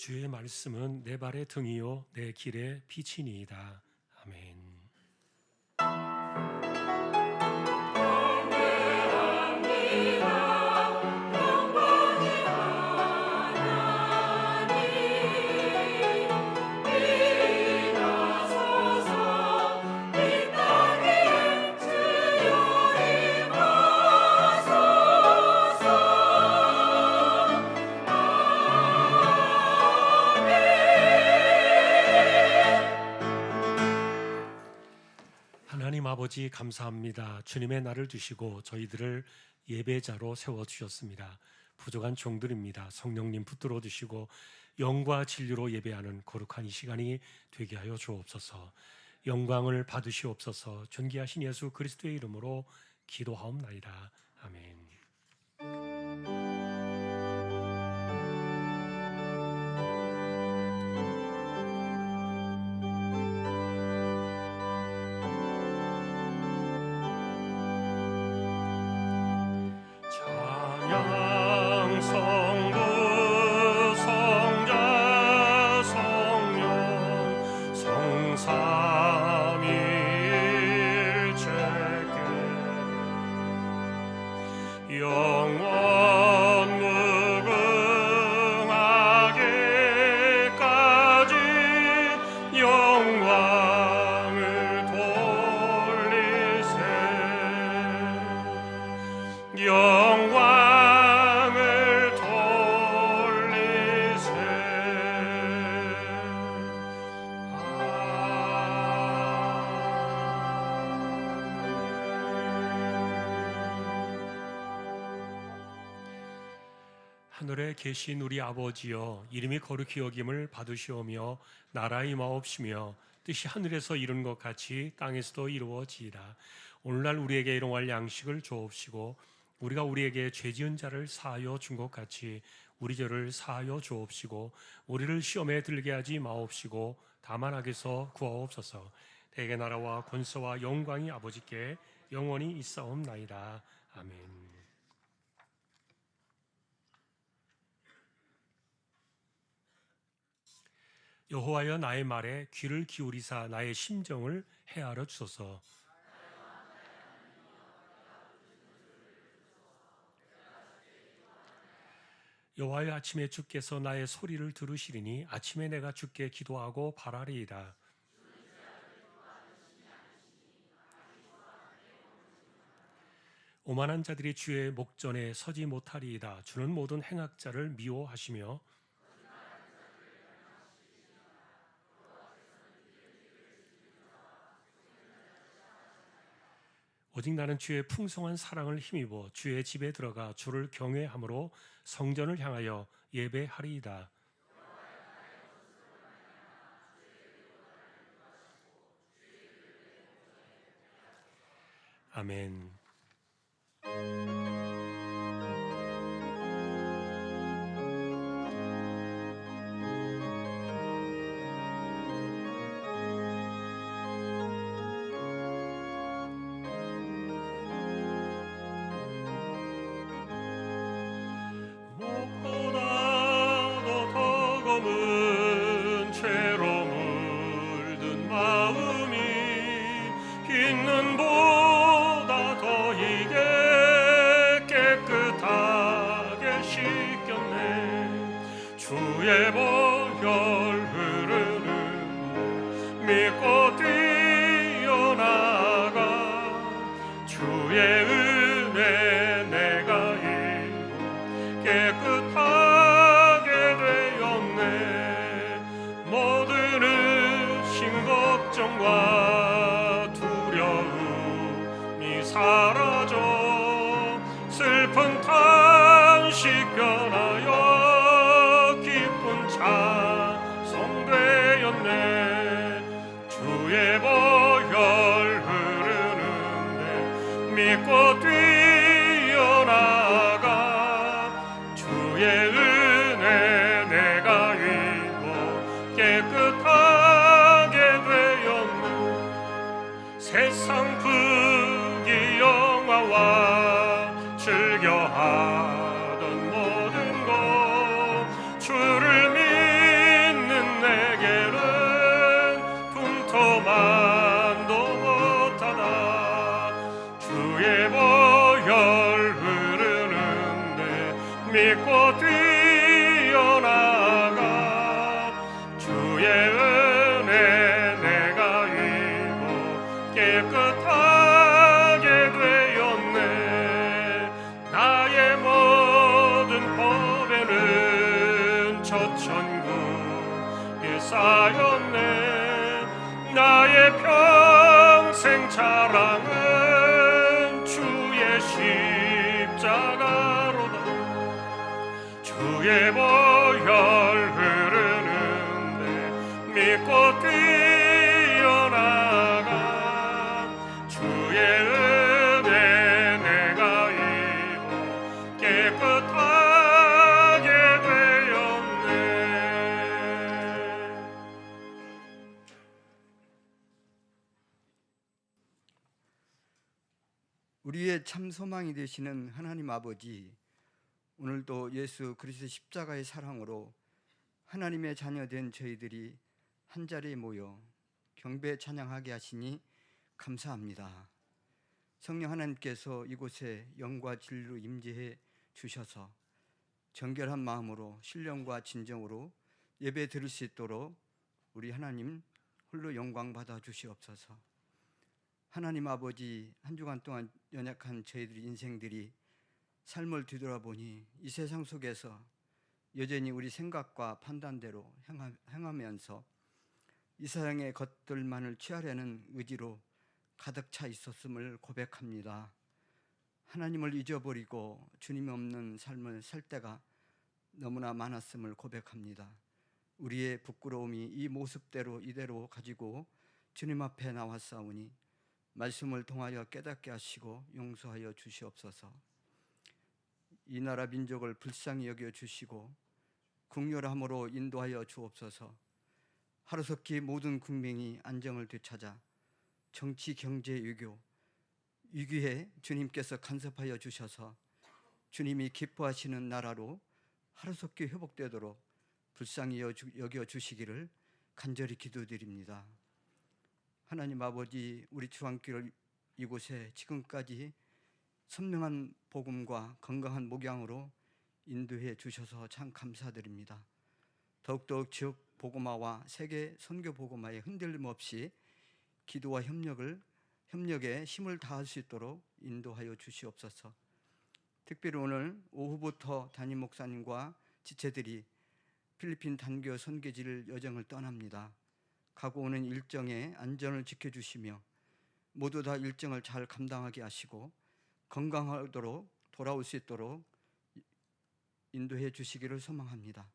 주의 말씀은 내 발의 등이요 내 길의 빛이니이다. 아멘. 하나님 아버지 감사합니다. 주님의 날을 주시고 저희들을 예배자로 세워주셨습니다. 부족한 종들입니다. 성령님 붙들어 주시고 영과 진리로 예배하는 거룩한 이 시간이 되게 하여 주옵소서. 영광을 받으시옵소서. 존귀하신 예수 그리스도의 이름으로 기도하옵나이다. 아멘. 찬양 성부 성자 성령 성삼위일체께 영원 무궁하게까지 영광을 돌리세. 영광을 돌리세. 하늘에 계신 우리 아버지여, 이름이 거룩히 여김을 받으시오며 나라의 임하옵시며 뜻이 하늘에서 이룬 것 같이 땅에서도 이루어지이다. 오늘날 우리에게 일용할 양식을 주옵시고 우리가 우리에게 죄지은 자를 사하여 준 것 같이 우리 죄를 사하여 주옵시고 우리를 시험에 들게 하지 마옵시고 다만 악에서 구하옵소서. 대개 나라와 권세와 영광이 아버지께 영원히 있사옵나이다. 아멘. 여호와여, 나의 말에 귀를 기울이사 나의 심정을 헤아려 주소서. 여호와여, 아침에 주께서 나의 소리를 들으시리니 아침에 내가 주께 기도하고 바라리이다. 오만한 자들이 주의 목전에 서지 못하리이다. 주는 모든 행악자를 미워하시며 오직 나는 주의 풍성한 사랑을 힘입어 주의 집에 들어가 주를 경외함으로 성전을 향하여 예배하리이다. 아멘. 죄로 물든 마음이 있는 보다 더 이게 깨끗하게 씻겼네. 주의 보혈 흐르는 믿고 뛰어나가 주의 은혜 내가 입고 깨끗하게 되었네. 모든 의심 걱정과 두려움이 사라져 슬픈 탄식 변하여 기쁜 찬송 되었네. 주의 보혈 흐르는데 믿고 뛰어나가 주의 은혜 내가 깨끗하게 되었네. 세상 부귀 영화와 즐겨하던 모든 것 주를 믿고 뛰어나가 주의 은혜 내가 입어 깨끗하게 되었네. 나의 모든 법에는 첫 천국에 쌓였네. 나의 평생 자랑은 주의 십자가로다. 주의 보혈 흐르는데 믿고 뛰어나가 주의 은혜 내가 입어 깨끗하게 되었네. 우리의 참 소망이 되시는 하나님 아버지, 오늘도 예수 그리스도 십자가의 사랑으로 하나님의 자녀된 저희들이 한자리에 모여 경배 찬양하게 하시니 감사합니다. 성령 하나님께서 이곳에 영과 진리로 임재해 주셔서 정결한 마음으로 신령과 진정으로 예배 드릴 수 있도록 우리 하나님 홀로 영광 받아 주시옵소서. 하나님 아버지, 한 주간 동안 연약한 저희들 인생들이 삶을 뒤돌아보니 이 세상 속에서 여전히 우리 생각과 판단대로 행하면서 이 세상의 것들만을 취하려는 의지로 가득 차 있었음을 고백합니다. 하나님을 잊어버리고 주님 없는 삶을 살 때가 너무나 많았음을 고백합니다. 우리의 부끄러움이 이 모습대로 이대로 가지고 주님 앞에 나왔사오니 말씀을 통하여 깨닫게 하시고 용서하여 주시옵소서. 이 나라 민족을 불쌍히 여겨 주시고 긍휼함으로 인도하여 주옵소서. 하루속히 모든 국민이 안정을 되찾아 정치, 경제, 외교 위기에 주님께서 간섭하여 주셔서 주님이 기뻐하시는 나라로 하루속히 회복되도록 불쌍히 여겨 주시기를 간절히 기도드립니다. 하나님 아버지, 우리 주안교를 이곳에 지금까지 선명한 복음과 건강한 목양으로 인도해 주셔서 참 감사드립니다. 더욱더 지역 복음화와 세계 선교 복음화에 흔들림 없이 기도와 협력에 힘을 다할 수 있도록 인도하여 주시옵소서. 특별히 오늘 오후부터 담임 목사님과 지체들이 필리핀 단교 선교지를 여정을 떠납니다. 가고 오는 일정의 안전을 지켜주시며 모두 다 일정을 잘 감당하게 하시고 건강하도록 돌아올 수 있도록 인도해 주시기를 소망합니다.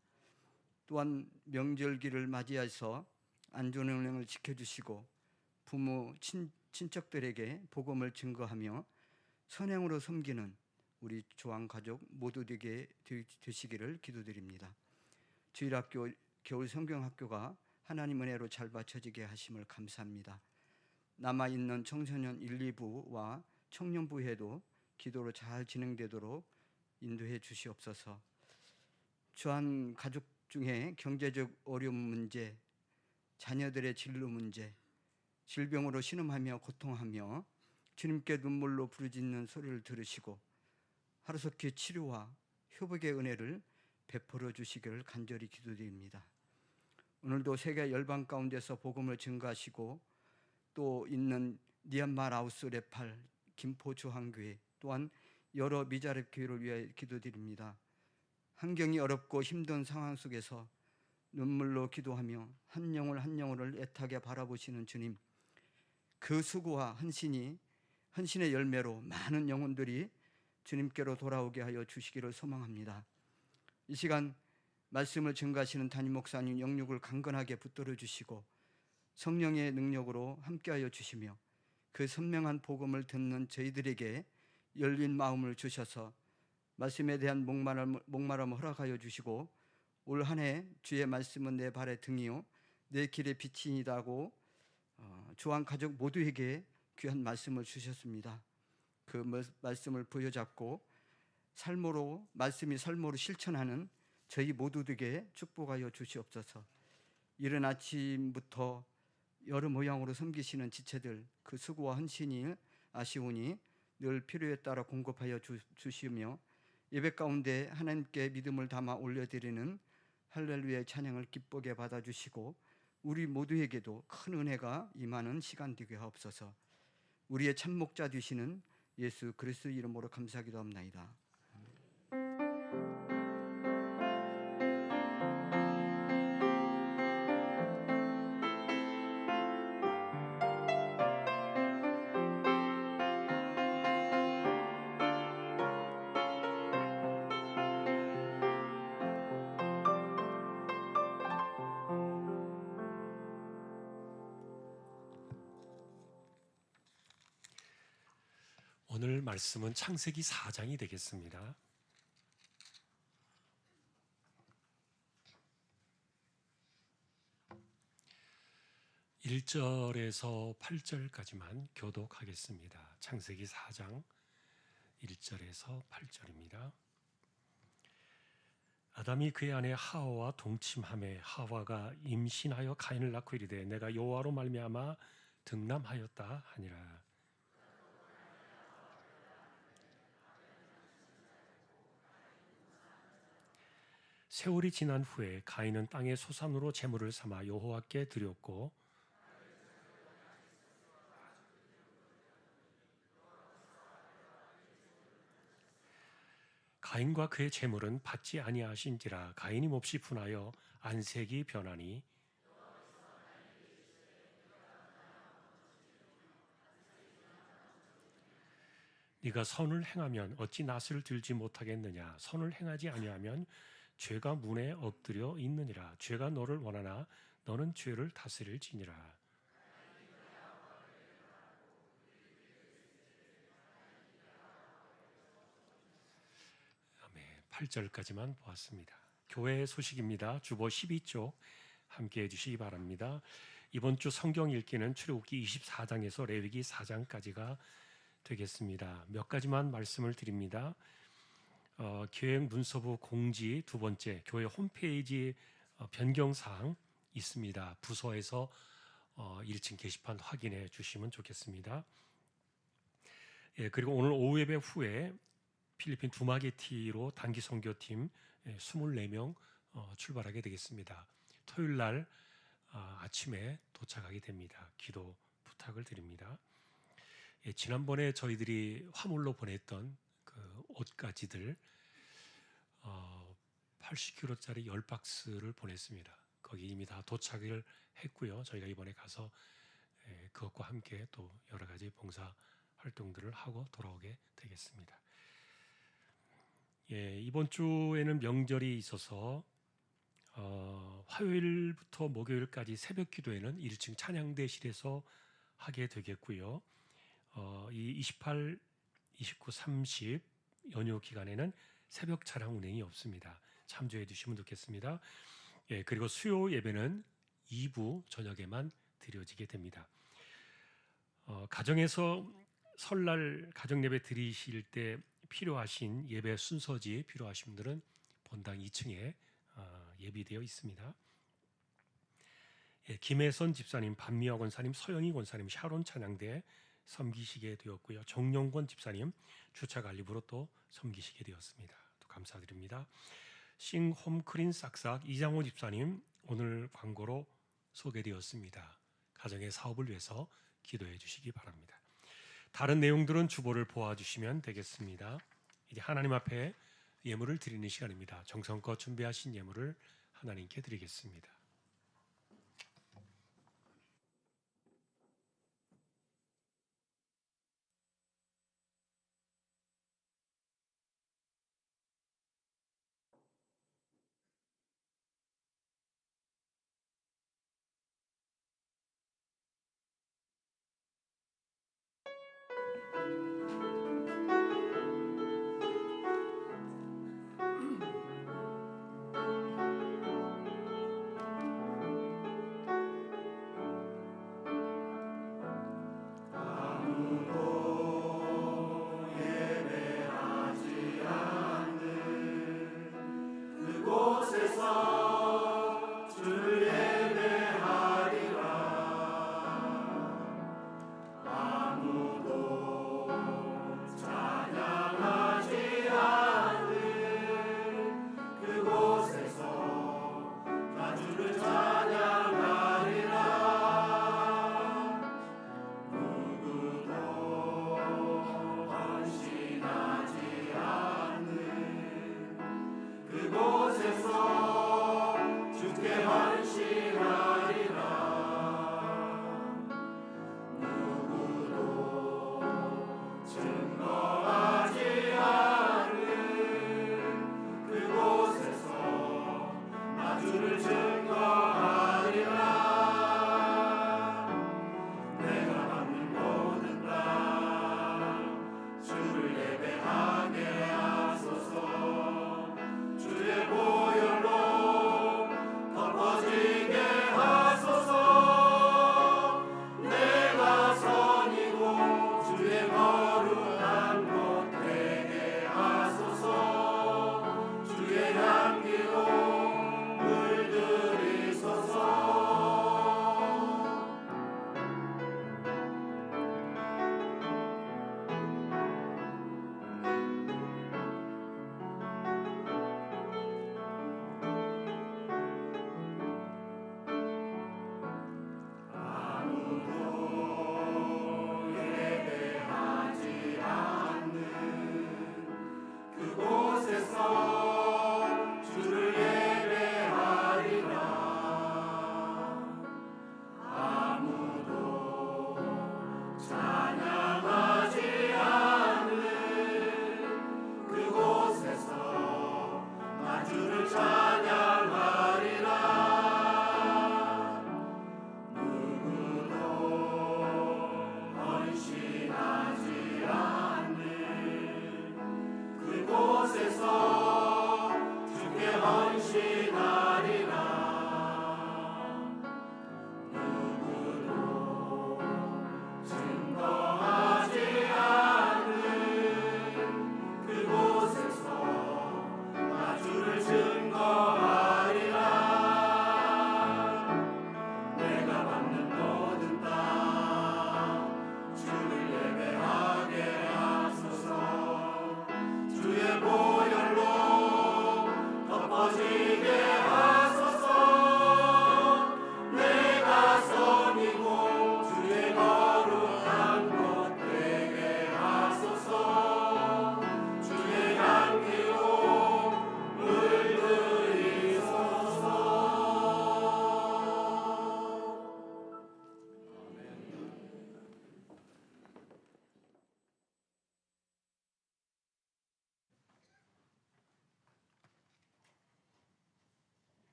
또한 명절기를 맞이해서 안전운행을 지켜주시고 부모, 친척들에게 복음을 증거하며 선행으로 섬기는 우리 조항가족 모두 되시기를 기도드립니다. 주일학교, 겨울 성경학교가 하나님 은혜로 잘 받쳐지게 하심을 감사합니다. 남아있는 청소년 1, 2부와 청년부회도 기도로 잘 진행되도록 인도해 주시옵소서. 주한 가족 중에 경제적 어려움 문제, 자녀들의 진로 문제, 질병으로 신음하며 고통하며 주님께 눈물로 부르짖는 소리를 들으시고 하루속히 치료와 회복의 은혜를 베풀어 주시기를 간절히 기도드립니다. 오늘도 세계 열방 가운데서 복음을 증거하시고 또 있는 니안마 라오스 네팔 김포 주한교회 또한 여러 미자립 교회를 위해 기도드립니다. 환경이 어렵고 힘든 상황 속에서 눈물로 기도하며 한 영혼 한 영혼을 애타게 바라보시는 주님, 그 수고와 헌신의 열매로 많은 영혼들이 주님께로 돌아오게 하여 주시기를 소망합니다. 이 시간 말씀을 증거하시는 담임 목사님 영육을 강건하게 붙들어 주시고 성령의 능력으로 함께하여 주시며 그 선명한 복음을 듣는 저희들에게 열린 마음을 주셔서 말씀에 대한 목마름을 허락하여 주시고 올 한 해 주의 말씀은 내 발의 등이요 내 길의 빛이니다고 주한 가족 모두에게 귀한 말씀을 주셨습니다. 그 말씀을 부여잡고 말씀이 삶으로 실천하는 저희 모두에게 축복하여 주시옵소서. 이른 아침부터 여러 모양으로 섬기시는 지체들 그 수고와 헌신이 아쉬우니 늘 필요에 따라 공급하여 주시며 예배 가운데 하나님께 믿음을 담아 올려드리는 할렐루야의 찬양을 기쁘게 받아주시고 우리 모두에게도 큰 은혜가 임하는 시간 되게 하옵소서. 우리의 참목자 되시는 예수 그리스도 이름으로 감사하기도 합나이다. 오늘 말씀은 창세기 4장이 되겠습니다. 1절에서 8절까지만 교독하겠습니다. 창세기 4장 1절에서 8절입니다. 아담이 그의 아내 하와와 동침하매 하와가 임신하여 가인을 낳고 이르되 내가 여호와로 말미암아 등남하였다 하니라. 세월이 지난 후에 가인은 땅의 소산으로 제물을 삼아 여호와께 드렸고 가인과 그의 제물은 받지 아니하신지라. 가인이 몹시 분하여 안색이 변하니 네가 선을 행하면 어찌 낫을 들지 못하겠느냐. 선을 행하지 아니하면 죄가 문에 엎드려 있느니라. 죄가 너를 원하나 너는 죄를 다스릴지니라. 아멘. 8절까지만 보았습니다. 교회 소식입니다. 주보 12쪽 함께 해주시기 바랍니다. 이번 주 성경 읽기는 출애굽기 24장에서 레위기 4장까지가 되겠습니다. 몇 가지만 말씀을 드립니다. 기획 문서부 공지 두 번째, 교회 홈페이지 변경사항 있습니다. 부서에서 1층 게시판 확인해 주시면 좋겠습니다. 예, 그리고 오늘 오후 예배 후에 필리핀 두마게티로 단기 선교팀 24명 출발하게 되겠습니다. 토요일 날 아침에 도착하게 됩니다. 기도 부탁을 드립니다. 예, 지난번에 저희들이 화물로 보냈던 그 옷가지들 80kg짜리 10박스를 보냈습니다. 거기 이미 다 도착을 했고요. 저희가 이번에 가서 그것과 함께 또 여러 가지 봉사 활동들을 하고 돌아오게 되겠습니다. 예, 이번 주에는 명절이 있어서 화요일부터 목요일까지 새벽 기도회는 1층 찬양대실에서 하게 되겠고요. 이 28, 29, 30 연휴 기간에는 새벽 차량 운행이 없습니다. 참조해 주시면 좋겠습니다. 예, 그리고 수요 예배는 2부 저녁에만 드려지게 됩니다. 가정에서 설날 가정 예배 드리실 때 필요하신 예배 순서지 필요하신 분들은 본당 2층에 예비되어 있습니다. 예, 김혜선 집사님, 반미화 권사님, 서영희 권사님, 샤론 찬양대 섬기시게 되었고요. 정용권 집사님 주차관리부로 또 섬기시게 되었습니다. 또 감사드립니다. 싱홈크린 싹싹 이장호 집사님 오늘 광고로 소개되었습니다. 가정의 사업을 위해서 기도해 주시기 바랍니다. 다른 내용들은 주보를 보아주시면 되겠습니다. 이제 하나님 앞에 예물을 드리는 시간입니다. 정성껏 준비하신 예물을 하나님께 드리겠습니다.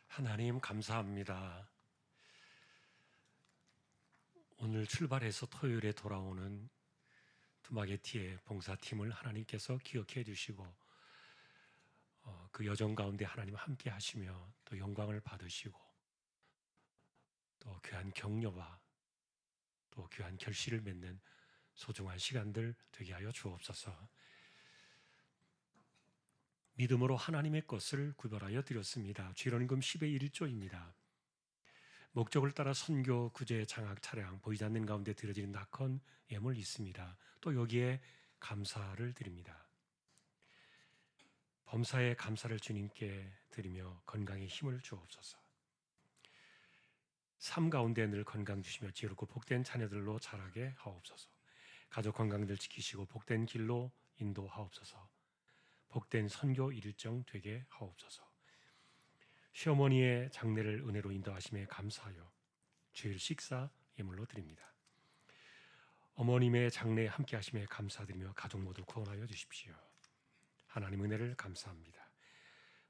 하나님 감사합니다. 오늘 출발해서 토요일에 돌아오는 두마게티의 봉사팀을 하나님께서 기억해 주시고 그 여정 가운데 하나님 함께 하시며 또 영광을 받으시고 또 귀한 격려와 또 귀한 결실을 맺는 소중한 시간들 되게 하여 주옵소서. 믿음으로 하나님의 것을 구별하여 드렸습니다. 죄론금 10의 1조입니다. 목적을 따라 선교, 구제, 장학, 차량, 보이지 않는 가운데 드려지는 낙헌, 예물 있습니다. 또 여기에 감사를 드립니다. 범사에 감사를 주님께 드리며 건강에 힘을 주옵소서. 삶 가운데 늘 건강 주시며 지혜롭고 복된 자녀들로 자라게 하옵소서. 가족 건강들 지키시고 복된 길로 인도하옵소서. 복된 선교 일정 되게 하옵소서. 시어머니의 장례를 은혜로 인도하심에 감사하여 주일 식사 예물로 드립니다. 어머님의 장래에 함께 하심에 감사드리며 가족 모두 구원하여 주십시오. 하나님 은혜를 감사합니다.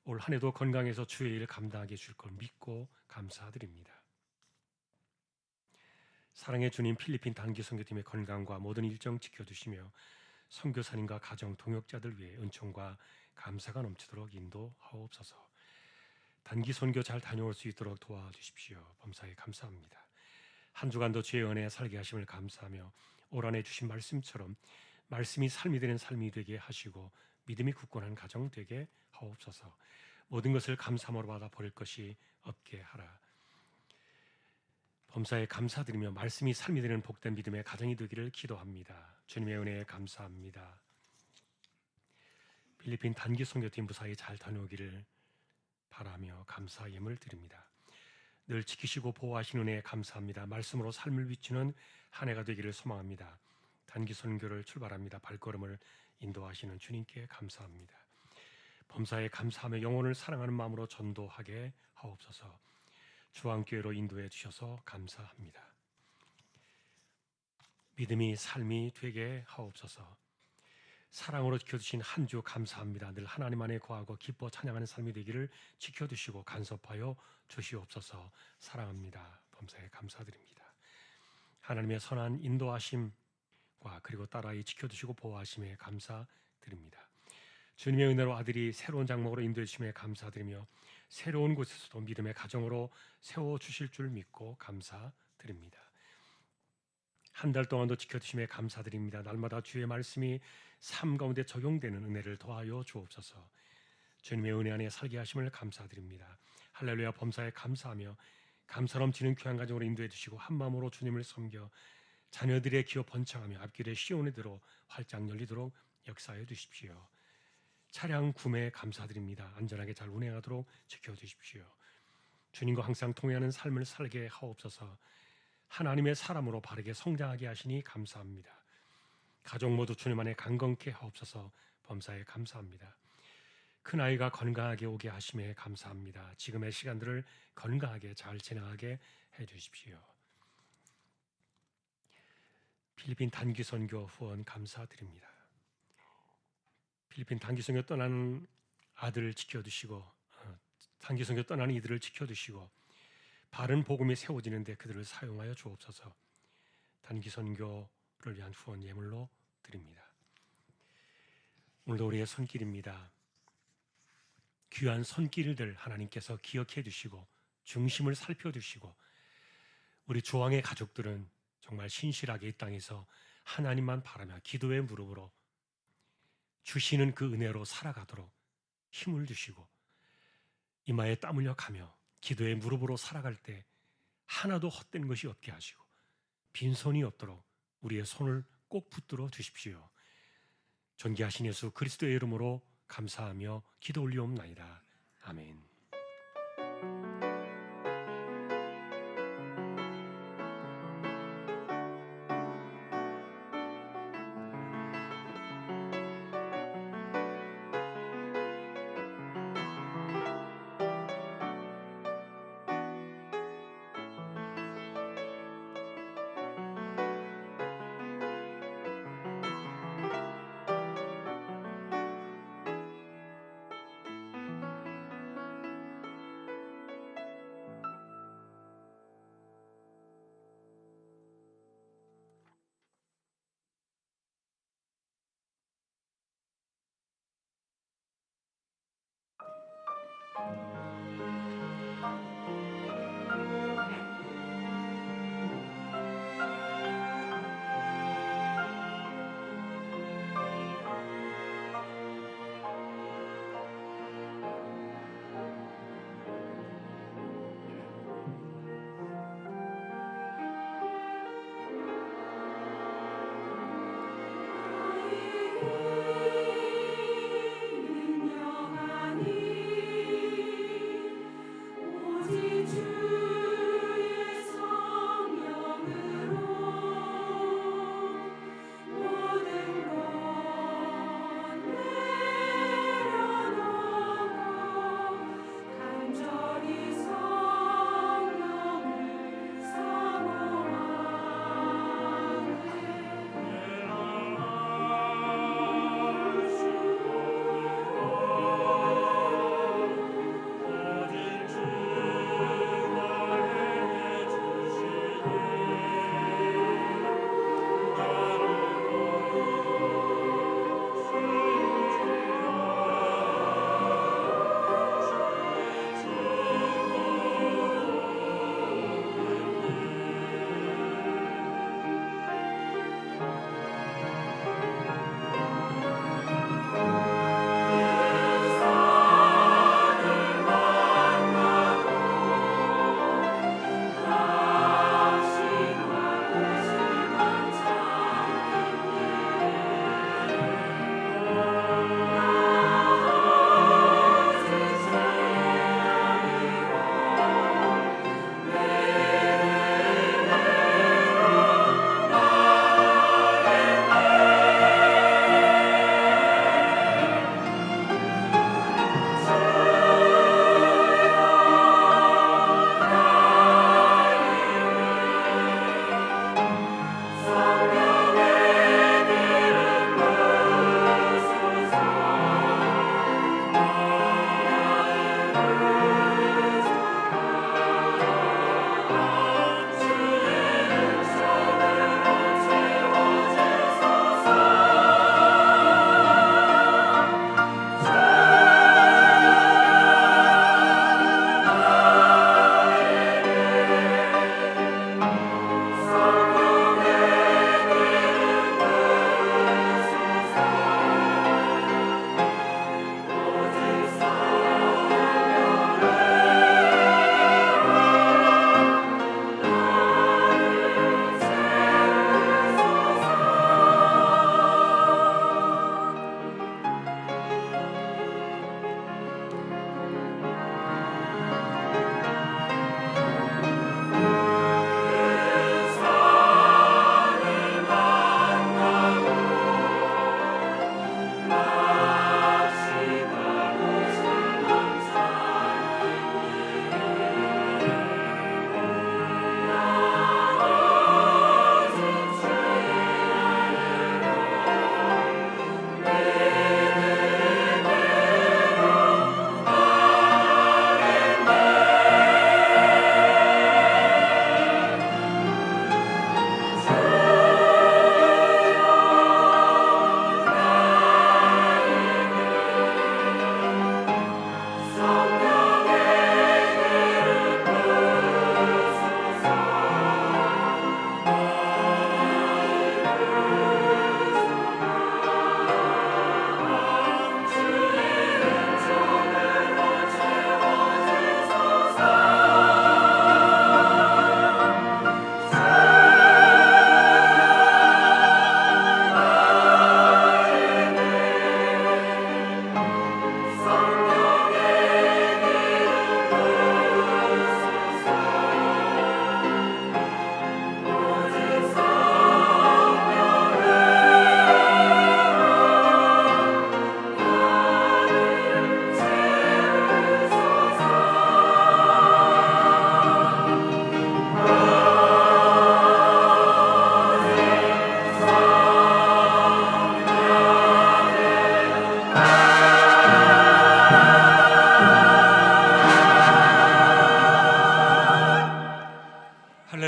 올 한 해도 건강해서 주의 일 감당하게 해줄 걸 믿고 감사드립니다. 사랑의 주님, 필리핀 단기 선교팀의 건강과 모든 일정 지켜주시며 선교사님과 가정 동역자들 위해 은총과 감사가 넘치도록 인도하옵소서. 단기 선교 잘 다녀올 수 있도록 도와주십시오. 범사에 감사합니다. 한 주간도 주의 은혜에 살게 하심을 감사하며 올 한 해 주신 말씀처럼 말씀이 삶이 되는 삶이 되게 하시고 믿음이 굳건한 가정 되게 하옵소서. 모든 것을 감사함으로 받아 버릴 것이 없게 하라. 범사에 감사드리며 말씀이 삶이 되는 복된 믿음의 가정이 되기를 기도합니다. 주님의 은혜에 감사합니다. 필리핀 단기 선교팀 무사히 잘 다녀오기를 바라며 감사 예물 드립니다. 늘 지키시고 보호하시는 은혜에 감사합니다. 말씀으로 삶을 비추는 한 해가 되기를 소망합니다. 단기 선교를 출발합니다. 발걸음을 인도하시는 주님께 감사합니다. 범사에 감사하며 영혼을 사랑하는 마음으로 전도하게 하옵소서. 주왕교회로 인도해 주셔서 감사합니다. 믿음이 삶이 되게 하옵소서. 사랑으로 지켜주신 한 주 감사합니다. 늘 하나님 안에 거하고 기뻐 찬양하는 삶이 되기를 지켜주시고 간섭하여 주시옵소서. 사랑합니다. 범사에 감사드립니다. 하나님의 선한 인도하심과 그리고 따라이 지켜주시고 보호하심에 감사드립니다. 주님의 은혜로 아들이 새로운 장막으로 인도해 주심에 감사드리며 새로운 곳에서도 믿음의 가정으로 세워주실 줄 믿고 감사드립니다. 한 달 동안도 지켜주심에 감사드립니다. 날마다 주의 말씀이 삶 가운데 적용되는 은혜를 더하여 주옵소서. 주님의 은혜 안에 살게 하심을 감사드립니다. 할렐루야. 범사에 감사하며 감사 넘치는 귀한 가정으로 인도해 주시고 한 마음으로 주님을 섬겨 자녀들의 기업 번창하며 앞길에 시온에 들어 활짝 열리도록 역사해 주십시오. 차량 구매 감사드립니다. 안전하게 잘 운행하도록 지켜주십시오. 주님과 항상 통회하는 삶을 살게 하옵소서. 하나님의 사람으로 바르게 성장하게 하시니 감사합니다. 가족 모두 주님 안에 강건케 하옵소서. 범사에 감사합니다. 큰아이가 건강하게 오게 하심에 감사합니다. 지금의 시간들을 건강하게 잘 지나가게 해주십시오. 필리핀 단기 선교 후원 감사드립니다. 필리핀 단기 선교 떠나는 아들을 지켜주시고 단기 선교 떠나는 이들을 지켜주시고 바른 복음이 세워지는데 그들을 사용하여 주옵소서. 단기 선교를 위한 후원 예물로 드립니다. 오늘도 우리의 손길입니다. 귀한 손길들 하나님께서 기억해 주시고 중심을 살펴주시고 우리 조왕의 가족들은 정말 신실하게 이 땅에서 하나님만 바라며 기도의 무릎으로 주시는 그 은혜로 살아가도록 힘을 주시고 이마에 땀 흘려 가며 기도의 무릎으로 살아갈 때 하나도 헛된 것이 없게 하시고 빈손이 없도록 우리의 손을 꼭 붙들어 주십시오. 존귀하신 예수 그리스도의 이름으로 감사하며 기도 올리옵나이다. 아멘.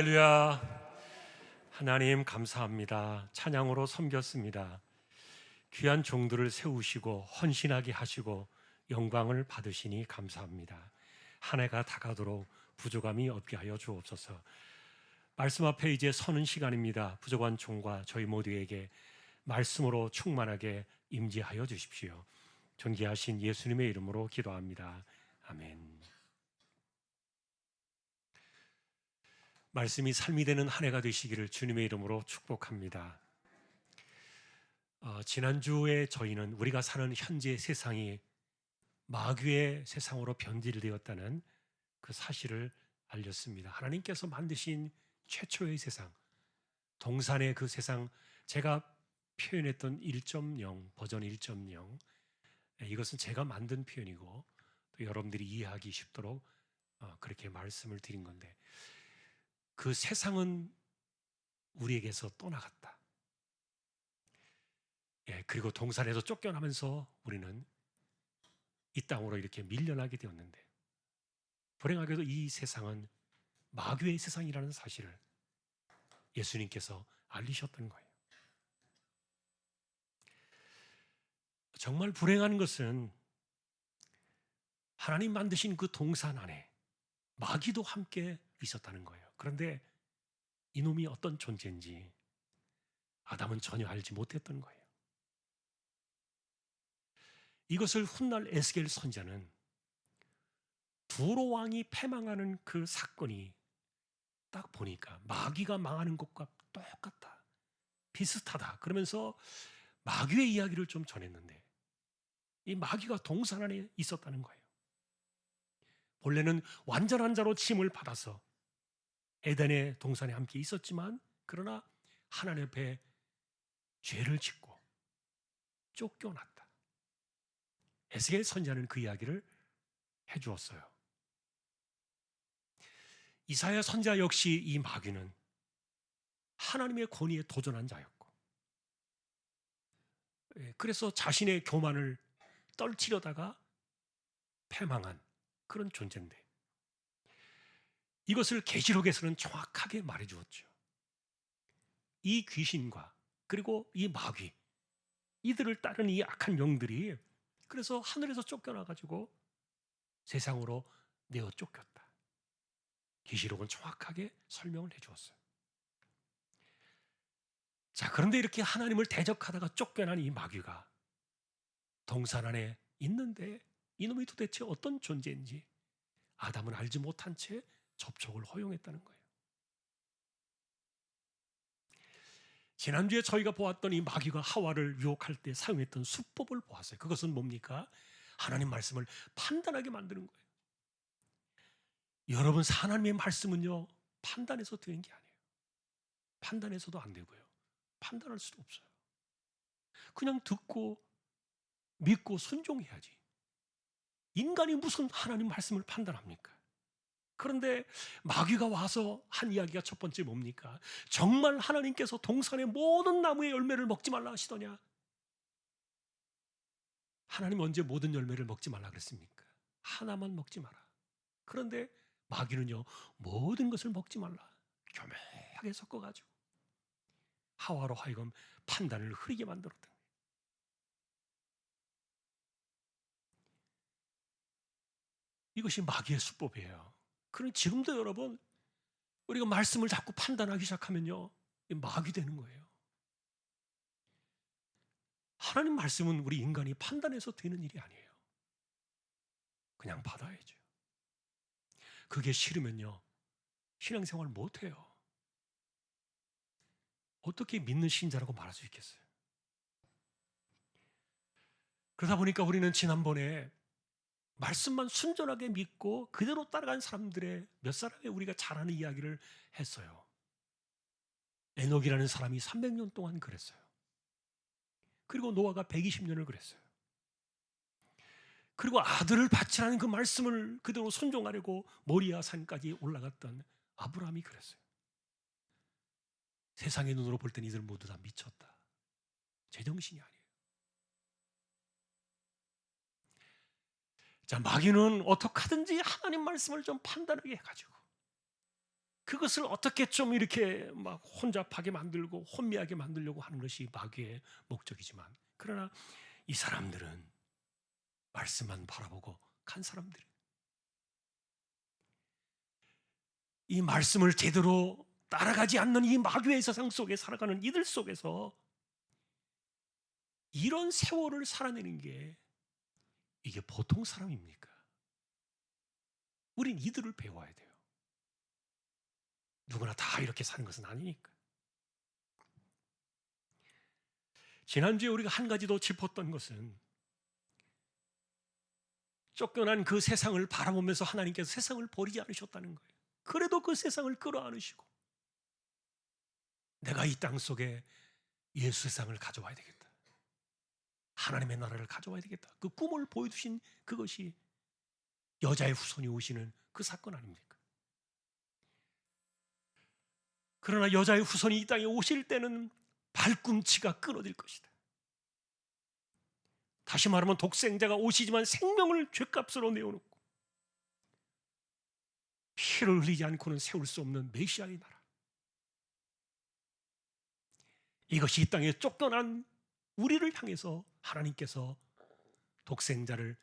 할렐루야. 하나님 감사합니다. 찬양으로 섬겼습니다. 귀한 종들을 세우시고 헌신하게 하시고 영광을 받으시니 감사합니다. 한 해가 다가도록 부족함이 없게 하여 주옵소서. 말씀 앞에 이제 서는 시간입니다. 부족한 종과 저희 모두에게 말씀으로 충만하게 임재하여 주십시오. 존귀하신 예수님의 이름으로 기도합니다. 아멘. 말씀이 삶이 되는 한 해가 되시기를 주님의 이름으로 축복합니다. 지난주에 저희는 우리가 사는 현재 세상이 마귀의 세상으로 변질되었다는 그 사실을 알렸습니다. 하나님께서 만드신 최초의 세상, 동산의 그 세상, 제가 표현했던 1.0 버전 1.0, 이것은 제가 만든 표현이고 또 여러분들이 이해하기 쉽도록 그렇게 말씀을 드린 건데, 그 세상은 우리에게서 떠나갔다. 그리고 동산에서 쫓겨나면서 우리는 이 땅으로 이렇게 밀려나게 되었는데, 불행하게도 이 세상은 마귀의 세상이라는 사실을 예수님께서 알리셨던 거예요. 정말 불행한 것은 하나님 만드신 그 동산 안에 마귀도 함께 있었다는 거예요. 그런데 이놈이 어떤 존재인지 아담은 전혀 알지 못했던 거예요. 이것을 훗날 에스겔 선지자는 두로 왕이 패망하는 그 사건이 딱 보니까 마귀가 망하는 것과 똑같다, 비슷하다, 그러면서 마귀의 이야기를 좀 전했는데, 이 마귀가 동산 안에 있었다는 거예요. 본래는 완전한 자로 칭을 받아서 에덴의 동산에 함께 있었지만, 그러나 하나님 앞에 죄를 짓고 쫓겨났다. 에스겔 선지자는 그 이야기를 해주었어요. 이사야 선지자 역시 이 마귀는 하나님의 권위에 도전한 자였고, 그래서 자신의 교만을 떨치려다가 패망한 그런 존재인데, 이것을 계시록에서는 정확하게 말해주었죠. 이 귀신과 그리고 이 마귀, 이들을 따르는 이 악한 영들이 그래서 하늘에서 쫓겨나가지고 세상으로 내어 쫓겼다. 계시록은 정확하게 설명을 해주었어요. 자, 그런데 이렇게 하나님을 대적하다가 쫓겨난 이 마귀가 동산 안에 있는데, 이놈이 도대체 어떤 존재인지 아담은 알지 못한 채 접촉을 허용했다는 거예요. 지난주에 저희가 보았던 이 마귀가 하와를 유혹할 때 사용했던 수법을 보았어요. 그것은 뭡니까? 하나님 말씀을 판단하게 만드는 거예요. 여러분, 하나님의 말씀은요, 판단해서 되는 게 아니에요. 판단해서도 안 되고요, 판단할 수도 없어요. 그냥 듣고 믿고 순종해야지. 인간이 무슨 하나님 말씀을 판단합니까? 그런데 마귀가 와서 한 이야기가 첫 번째 뭡니까? 정말 하나님께서 동산의 모든 나무의 열매를 먹지 말라 하시더냐? 하나님 언제 모든 열매를 먹지 말라 그랬습니까? 하나만 먹지 마라. 그런데 마귀는요, 모든 것을 먹지 말라, 교묘하게 섞어가지고 하와로 하여금 판단을 흐리게 만들었던 거예요. 이것이 마귀의 수법이에요. 그럼 지금도 여러분, 우리가 말씀을 자꾸 판단하기 시작하면요, 마귀 되는 거예요. 하나님 말씀은 우리 인간이 판단해서 되는 일이 아니에요. 그냥 받아야죠. 그게 싫으면요, 신앙생활 못해요. 어떻게 믿는 신자라고 말할 수 있겠어요? 그러다 보니까 우리는 지난번에 말씀만 순전하게 믿고 그대로 따라간 사람들의 몇 사람의 우리가 잘 아는 이야기를 했어요. 에녹이라는 사람이 300년 동안 그랬어요. 그리고 노아가 120년을 그랬어요. 그리고 아들을 바치라는 그 말씀을 그대로 순종하려고 모리아 산까지 올라갔던 아브라함이 그랬어요. 세상의 눈으로 볼 땐 이들 모두 다 미쳤다, 제정신이 아니에요. 자, 마귀는 어떻게 하든지 하나님 말씀을 좀 판단하게 해가지고 그것을 어떻게 좀 이렇게 막 혼잡하게 만들고 혼미하게 만들려고 하는 것이 마귀의 목적이지만, 그러나 이 사람들은 말씀만 바라보고 간 사람들이, 이 말씀을 제대로 따라가지 않는 이 마귀의 세상 속에 살아가는 이들 속에서 이런 세월을 살아내는 게 이게 보통 사람입니까? 우린 이들을 배워야 돼요. 누구나 다 이렇게 사는 것은 아니니까. 지난주에 우리가 한 가지 더 짚었던 것은 쫓겨난 그 세상을 바라보면서 하나님께서 세상을 버리지 않으셨다는 거예요. 그래도 그 세상을 끌어안으시고 내가 이 땅 속에 예수 세상을 가져와야 되겠다, 하나님의 나라를 가져와야 되겠다, 그 꿈을 보여주신 그것이 여자의 후손이 오시는 그 사건 아닙니까? 그러나 여자의 후손이 이 땅에 오실 때는 발꿈치가 끊어질 것이다. 다시 말하면 독생자가 오시지만 생명을 죗값으로 내어놓고 피를 흘리지 않고는 세울 수 없는 메시아의 나라, 이것이 이 땅에 쫓겨난 우리를 향해서 하나님께서 독생자를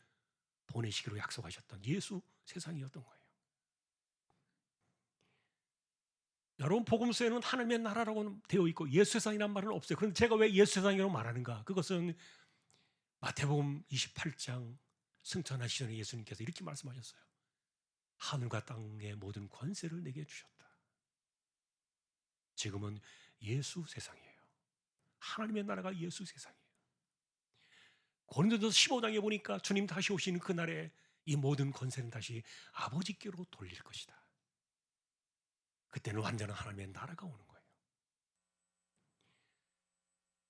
보내시기로 약속하셨던 예수 세상이었던 거예요. 여러분, 복음서에는 하나님의 나라라고 되어 있고 예수 세상이란 말은 없어요. 그런데 제가 왜 예수 세상이라고 말하는가? 그것은 마태복음 28장 승천하시기 전에 예수님께서 이렇게 말씀하셨어요. 하늘과 땅의 모든 권세를 내게 주셨다. 지금은 예수 세상이에요. 하나님의 나라가 예수 세상이에요. 고린도전서 15장에 보니까 주님 다시 오시는 그날에 이 모든 권세는 다시 아버지께로 돌릴 것이다. 그때는 완전한 하나님의 나라가 오는 거예요.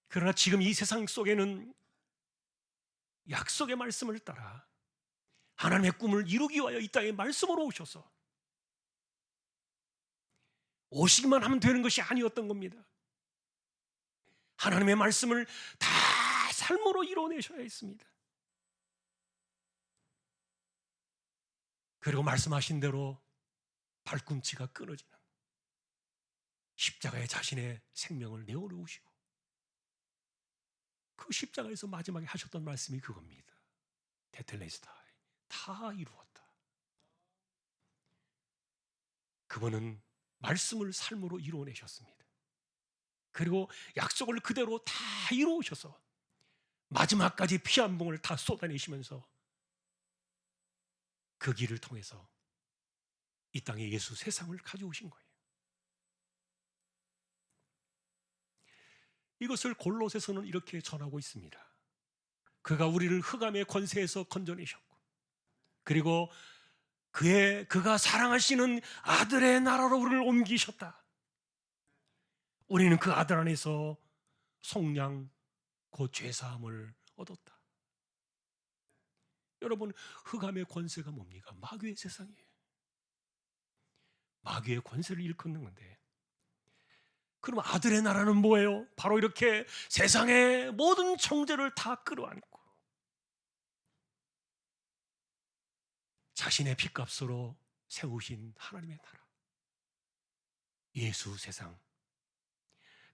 그러나 지금 이 세상 속에는 약속의 말씀을 따라 하나님의 꿈을 이루기 위하여 이 땅에 말씀으로 오셔서 오시기만 하면 되는 것이 아니었던 겁니다. 하나님의 말씀을 다 삶으로 이뤄내셔야 했습니다. 그리고 말씀하신 대로 발꿈치가 끊어지는 십자가에 자신의 생명을 내어놓으시고 그 십자가에서 마지막에 하셨던 말씀이 그겁니다. 테텔레스타이, 다 이루었다. 그분은 말씀을 삶으로 이루어내셨습니다. 그리고 약속을 그대로 다 이루어오셔서 마지막까지 피 한 봉을 다 쏟아내시면서 그 길을 통해서 이 땅에 예수 세상을 가져오신 거예요. 이것을 골로새서는 이렇게 전하고 있습니다. 그가 우리를 흑암의 권세에서 건져내셨고 그리고 그가 사랑하시는 아들의 나라로 우리를 옮기셨다. 우리는 그 아들 안에서 속량 곧 죄사함을 얻었다. 여러분, 흑암의 권세가 뭡니까? 마귀의 세상이에요. 마귀의 권세를 일컫는 건데, 그럼 아들의 나라는 뭐예요? 바로 이렇게 세상의 모든 정죄를 다 끌어안고 자신의 핏값으로 세우신 하나님의 나라, 예수 세상,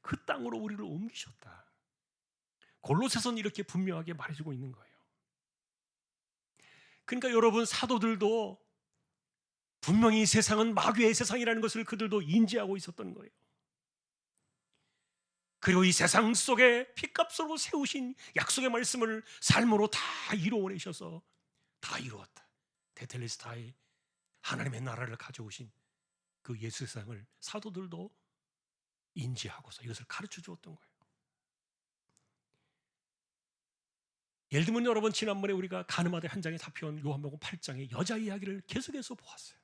그 땅으로 우리를 옮기셨다. 골로새서는 이렇게 분명하게 말해주고 있는 거예요. 그러니까 여러분, 사도들도 분명히 이 세상은 마귀의 세상이라는 것을 그들도 인지하고 있었던 거예요. 그리고 이 세상 속에 핏값으로 세우신 약속의 말씀을 삶으로 다 이루어내셔서 다 이루었다. 테텔레스타이, 하나님의 나라를 가져오신 그 예수 세상을 사도들도 인지하고서 이것을 가르쳐 주었던 거예요. 예를 들면 여러분, 지난번에 우리가 가늠하되 한 장에 살펴온 요한복음 8장의 여자 이야기를 계속해서 보았어요.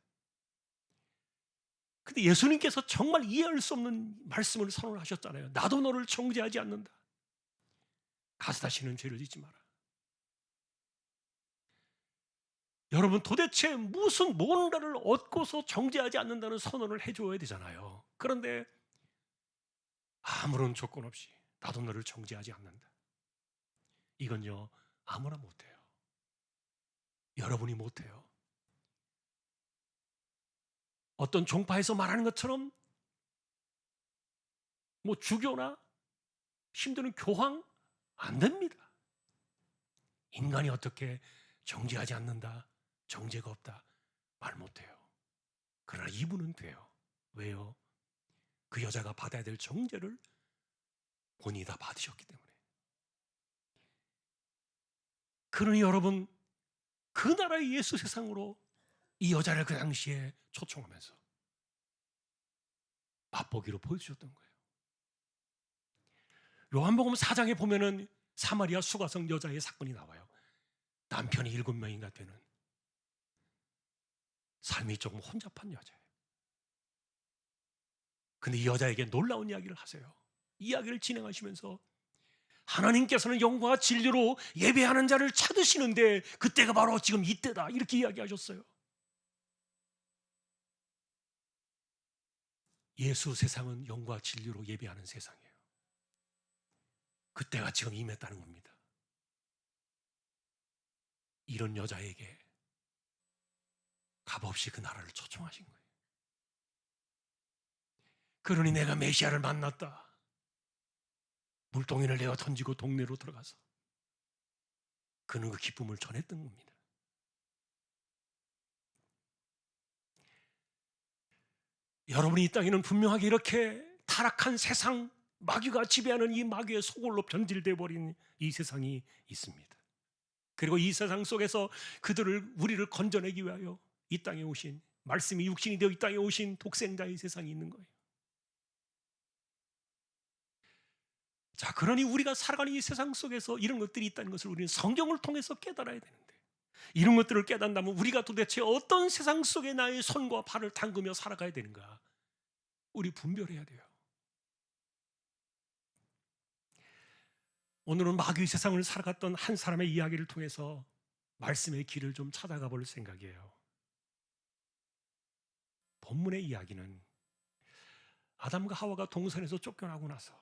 근데 예수님께서 정말 이해할 수 없는 말씀을 선언하셨잖아요. 나도 너를 정죄하지 않는다. 가서 다시는 죄를 짓지 마라. 여러분, 도대체 무슨 뭔가를 얻고서 정죄하지 않는다는 선언을 해줘야 되잖아요. 그런데 아무런 조건 없이 나도 너를 정죄하지 않는다. 이건요, 아무나 못해요. 여러분이 못해요. 어떤 종파에서 말하는 것처럼 뭐 주교나 힘드는 교황 안 됩니다. 인간이 어떻게 정죄하지 않는다, 정죄가 없다 말 못해요. 그러나 이분은 돼요. 왜요? 그 여자가 받아야 될 정죄를 본인이 다 받으셨기 때문에. 그러니 여러분, 그 나라의 예수 세상으로 이 여자를 그 당시에 초청하면서 맛보기로 보여주셨던 거예요. 요한복음 4장에 보면은 사마리아 수가성 여자의 사건이 나와요. 남편이 7명인가 되는 삶이 조금 혼잡한 여자예요. 근데 이 여자에게 놀라운 이야기를 하세요. 이야기를 진행하시면서 하나님께서는 영광과 진리로 예배하는 자를 찾으시는데 그때가 바로 지금 이때다, 이렇게 이야기하셨어요. 예수 세상은 영광과 진리로 예배하는 세상이에요. 그때가 지금 임했다는 겁니다. 이런 여자에게 값없이 그 나라를 초청하신 거예요. 그러니 내가 메시아를 만났다. 물동이를 내어 던지고 동네로 들어가서 그는 그 기쁨을 전했던 겁니다. 여러분이 이 땅에는 분명하게 이렇게 타락한 세상, 마귀가 지배하는 이 마귀의 소굴로 변질되어 버린 이 세상이 있습니다. 그리고 이 세상 속에서 우리를 건져내기 위하여 이 땅에 오신, 말씀이 육신이 되어 이 땅에 오신 독생자의 세상이 있는 거예요. 자, 그러니 우리가 살아가는 이 세상 속에서 이런 것들이 있다는 것을 우리는 성경을 통해서 깨달아야 되는데, 이런 것들을 깨닫다면 우리가 도대체 어떤 세상 속에 나의 손과 발을 담그며 살아가야 되는가, 우리 분별해야 돼요. 오늘은 마귀의 세상을 살아갔던 한 사람의 이야기를 통해서 말씀의 길을 좀 찾아가 볼 생각이에요. 본문의 이야기는 아담과 하와가 동산에서 쫓겨나고 나서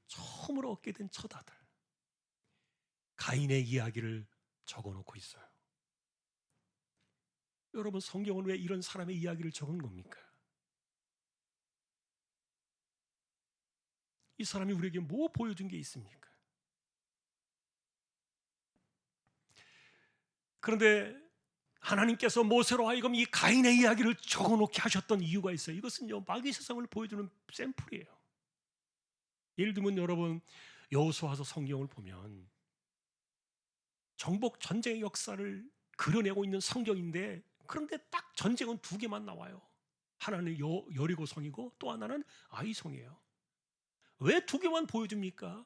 처음으로 얻게 된 첫 아들 가인의 이야기를 적어놓고 있어요. 여러분, 성경은 왜 이런 사람의 이야기를 적은 겁니까? 이 사람이 우리에게 뭐 보여준 게 있습니까? 그런데 하나님께서 모세로 하여금 이 가인의 이야기를 적어놓게 하셨던 이유가 있어요. 이것은요, 마귀 세상을 보여주는 샘플이에요. 예를 들면 여러분, 여호수아서 성경을 보면 정복 전쟁의 역사를 그려내고 있는 성경인데, 그런데 딱 전쟁은 2개만 나와요. 하나는 여리고성이고 또 하나는 아이성이에요. 왜 2개만 보여줍니까?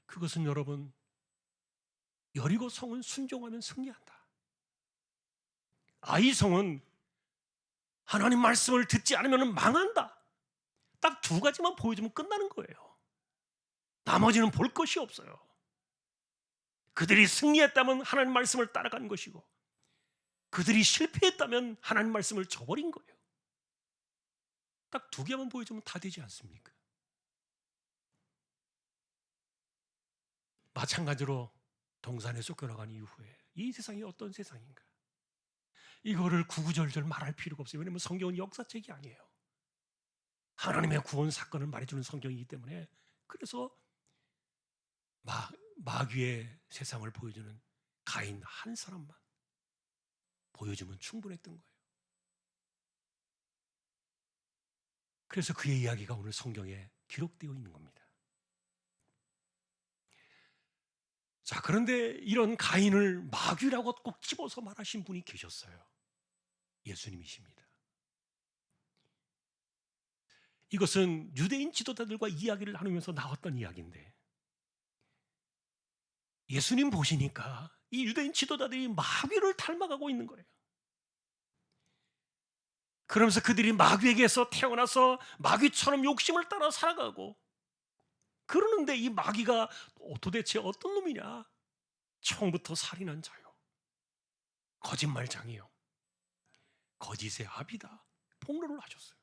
그것은 여러분, 여리고성은 순종하면 승리한다. 아이성은 하나님 말씀을 듣지 않으면 망한다. 딱 2가지만 보여주면 끝나는 거예요. 나머지는 볼 것이 없어요. 그들이 승리했다면 하나님 말씀을 따라간 것이고, 그들이 실패했다면 하나님 말씀을 저버린 거예요. 딱 2개만 보여주면 다 되지 않습니까? 마찬가지로 동산에 쫓겨나간 이후에 이 세상이 어떤 세상인가, 이거를 구구절절 말할 필요가 없어요. 왜냐하면 성경은 역사책이 아니에요. 하나님의 구원 사건을 말해주는 성경이기 때문에. 그래서 마귀의 세상을 보여주는 가인 한 사람만 보여주면 충분했던 거예요. 그래서 그의 이야기가 오늘 성경에 기록되어 있는 겁니다. 자, 그런데 이런 가인을 마귀라고 꼭 집어서 말하신 분이 계셨어요. 예수님이십니다. 이것은 유대인 지도자들과 이야기를 나누면서 나왔던 이야기인데, 예수님 보시니까 이 유대인 지도자들이 마귀를 닮아가고 있는 거예요. 그러면서 그들이 마귀에게서 태어나서 마귀처럼 욕심을 따라 살아가고, 그러는데 이 마귀가 도대체 어떤 놈이냐? 처음부터 살인한 자요, 거짓말장이요, 거짓의 아비다, 폭로를 하셨어요.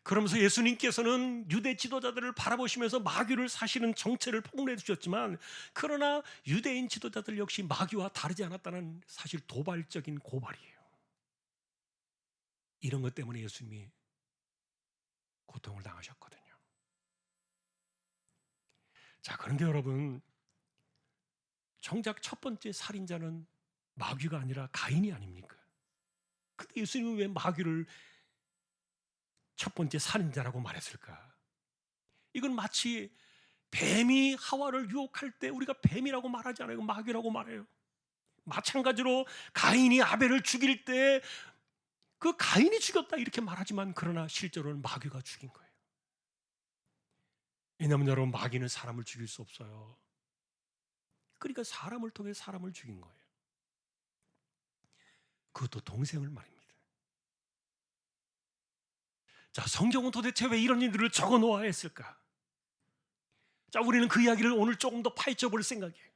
그러면서 예수님께서는 유대 지도자들을 바라보시면서 마귀를 사시는 정체를 폭로해 주셨지만, 그러나 유대인 지도자들 역시 마귀와 다르지 않았다는 사실 도발적인 고발이에요. 이런 것 때문에 예수님이 고통을 당하셨거든요. 자, 그런데 여러분, 정작 첫 번째 살인자는 마귀가 아니라 가인이 아닙니까? 근데 예수님은 왜 마귀를 첫 번째 살인자라고 말했을까? 이건 마치 뱀이 하와를 유혹할 때 우리가 뱀이라고 말하지 않아요. 마귀라고 말해요. 마찬가지로 가인이 아벨을 죽일 때 그 가인이 죽였다 이렇게 말하지만 그러나 실제로는 마귀가 죽인 거예요. 왜냐하면 여러분, 마귀는 사람을 죽일 수 없어요. 그러니까 사람을 통해 사람을 죽인 거예요. 그것도 동생을 말입니다. 자, 성경은 도대체 왜 이런 일들을 적어 놓아야 했을까? 자, 우리는 그 이야기를 오늘 조금 더 파헤쳐 볼 생각이에요.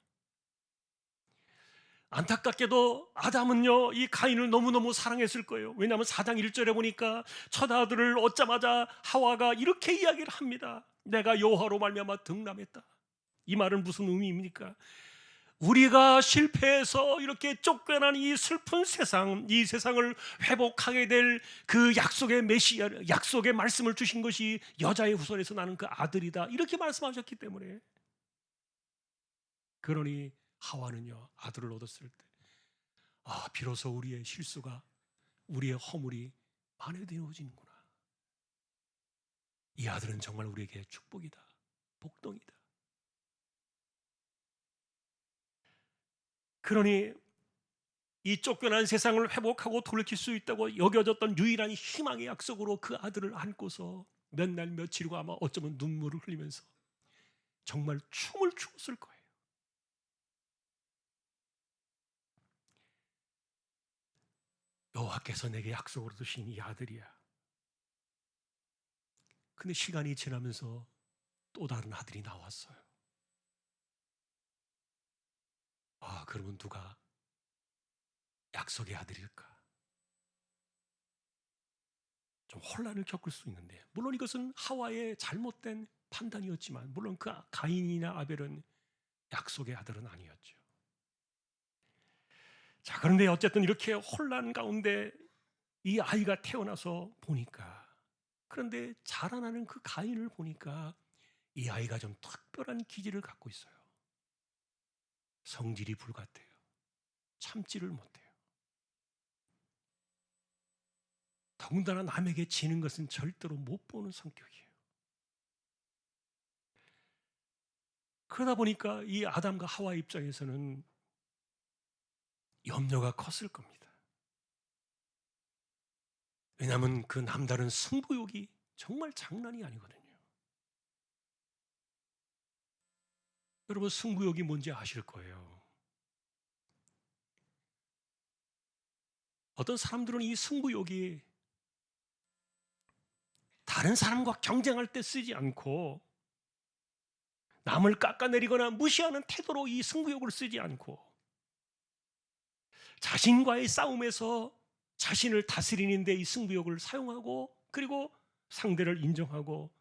안타깝게도 아담은요, 이 가인을 너무너무 사랑했을 거예요. 왜냐하면 4장 1절에 보니까 첫 아들을 얻자마자 하와가 이렇게 이야기를 합니다. 내가 여호와로 말미암아 득남했다. 이 말은 무슨 의미입니까? 우리가 실패해서 이렇게 쫓겨난 이 슬픈 세상, 이 세상을 회복하게 될 그 약속의 메시아, 약속의 말씀을 주신 것이 여자의 후손에서 나는 그 아들이다, 이렇게 말씀하셨기 때문에, 그러니 하와는요, 아들을 얻었을 때, 아, 비로소 우리의 실수가, 우리의 허물이 만회되어지는구나. 이 아들은 정말 우리에게 축복이다, 복덩이다. 그러니 이 쫓겨난 세상을 회복하고 돌이킬 수 있다고 여겨졌던 유일한 희망의 약속으로 그 아들을 안고서 몇 날 며칠이고 아마 어쩌면 눈물을 흘리면서 정말 춤을 추었을 거예요. 여호와께서 내게 약속으로 주신 이 아들이야. 근데 시간이 지나면서 또 다른 아들이 나왔어요. 아, 그러면 누가 약속의 아들일까? 좀 혼란을 겪을 수 있는데, 물론 이것은 하와의 잘못된 판단이었지만, 물론 그 가인이나 아벨은 약속의 아들은 아니었죠. 자, 그런데 어쨌든 이렇게 혼란 가운데 이 아이가 태어나서 보니까, 그런데 자라나는 그 가인을 보니까 이 아이가 좀 특별한 기질을 갖고 있어요. 성질이 불같아요. 참지를 못해요. 더군다나 남에게 지는 것은 절대로 못 보는 성격이에요. 그러다 보니까 이 아담과 하와 입장에서는 염려가 컸을 겁니다. 왜냐하면 그 남다른 승부욕이 정말 장난이 아니거든요. 여러분, 승부욕이 뭔지 아실 거예요. 어떤 사람들은 이 승부욕이 다른 사람과 경쟁할 때 쓰지 않고, 남을 깎아내리거나 무시하는 태도로 이 승부욕을 쓰지 않고, 자신과의 싸움에서 자신을 다스리는 데 이 승부욕을 사용하고, 그리고 상대를 인정하고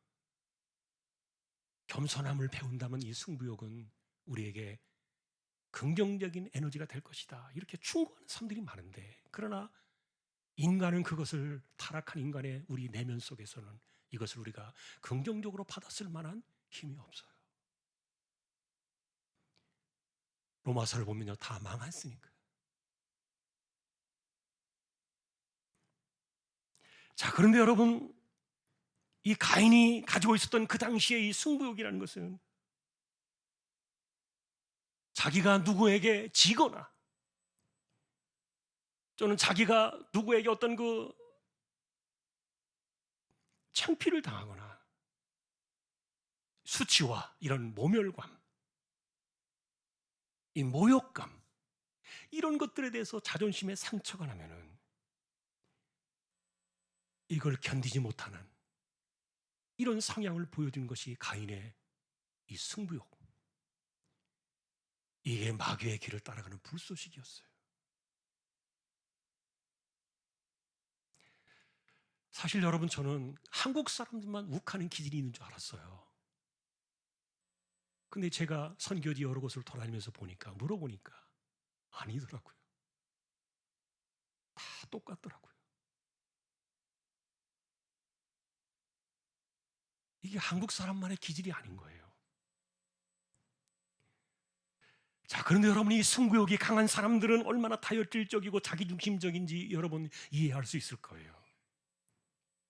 겸손함을 배운다면 이 승부욕은 우리에게 긍정적인 에너지가 될 것이다, 이렇게 충고하는 사람들이 많은데, 그러나 인간은 그것을, 타락한 인간의 우리 내면 속에서는 이것을 우리가 긍정적으로 받았을 만한 힘이 없어요. 로마서를 보면요, 다 망했으니까. 자, 그런데 여러분, 이 가인이 가지고 있었던 그 당시의 이 승부욕이라는 것은 자기가 누구에게 지거나 또는 자기가 누구에게 어떤 그 창피를 당하거나 수치와 이런 모멸감, 이 모욕감, 이런 것들에 대해서 자존심에 상처가 나면은 이걸 견디지 못하는 이런 성향을 보여준 것이 가인의 이 승부욕. 이게 마귀의 길을 따라가는 불쏘시개였어요. 사실 여러분, 저는 한국 사람들만 욱하는 기질이 있는 줄 알았어요. 근데 제가 선교지 여러 곳을 돌아다니면서 보니까, 물어보니까 아니더라고요. 다 똑같더라고요. 이게 한국 사람만의 기질이 아닌 거예요. 자, 그런데 여러분, 이 승부욕이 강한 사람들은 얼마나 다혈질적이고 자기중심적인지 여러분 이해할 수 있을 거예요.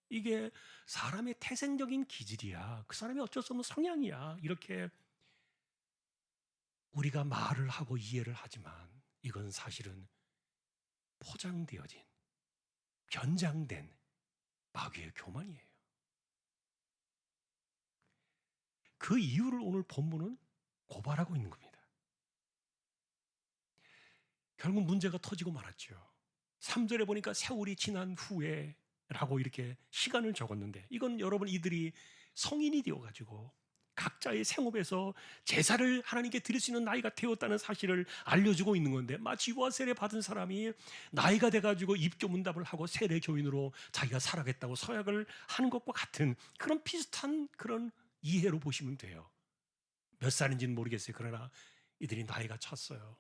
이게 사람의 태생적인 기질이야. 그 사람이 어쩔 수 없는 성향이야. 이렇게 우리가 말을 하고 이해를 하지만 이건 사실은 포장되어진, 변장된 마귀의 교만이에요. 그 이유를 오늘 본문은 고발하고 있는 겁니다. 결국 문제가 터지고 말았죠. 3절에 보니까 세월이 지난 후에 라고 이렇게 시간을 적었는데, 이건 여러분 이들이 성인이 되어가지고 각자의 생업에서 제사를 하나님께 드릴 수 있는 나이가 되었다는 사실을 알려주고 있는 건데, 마치 유아 세례 받은 사람이 나이가 돼가지고 입교문답을 하고 세례 교인으로 자기가 살아겠다고 서약을 하는 것과 같은 그런 비슷한 그런 이해로 보시면 돼요. 몇 살인지는 모르겠어요. 그러나 이들이 나이가 찼어요.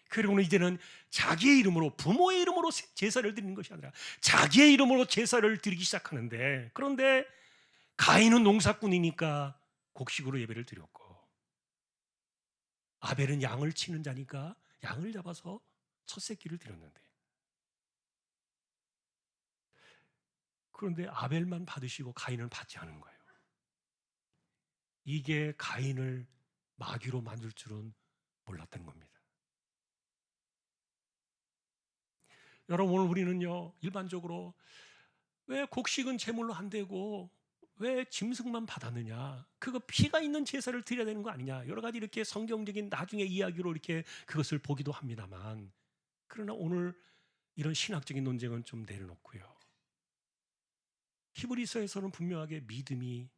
그리고는 이제는 자기의 이름으로, 부모의 이름으로 제사를 드리는 것이 아니라 자기의 이름으로 제사를 드리기 시작하는데, 그런데 가인은 농사꾼이니까 곡식으로 예배를 드렸고, 아벨은 양을 치는 자니까 양을 잡아서 첫 새끼를 드렸는데, 그런데 아벨만 받으시고 가인은 받지 않은 거예요. 이게 가인을 마귀로 만들 줄은 몰랐던 겁니다. 여러분, 오늘 우리는요, 일반적으로 왜 곡식은 제물로 안 되고 왜 짐승만 받았느냐, 그거 피가 있는 제사를 드려야 되는 거 아니냐, 여러 가지 이렇게 성경적인 나중에 이야기로 이렇게 그것을 보기도 합니다만, 그러나 오늘 이런 신학적인 논쟁은 좀 내려놓고요, 히브리서에서는 분명하게 믿음이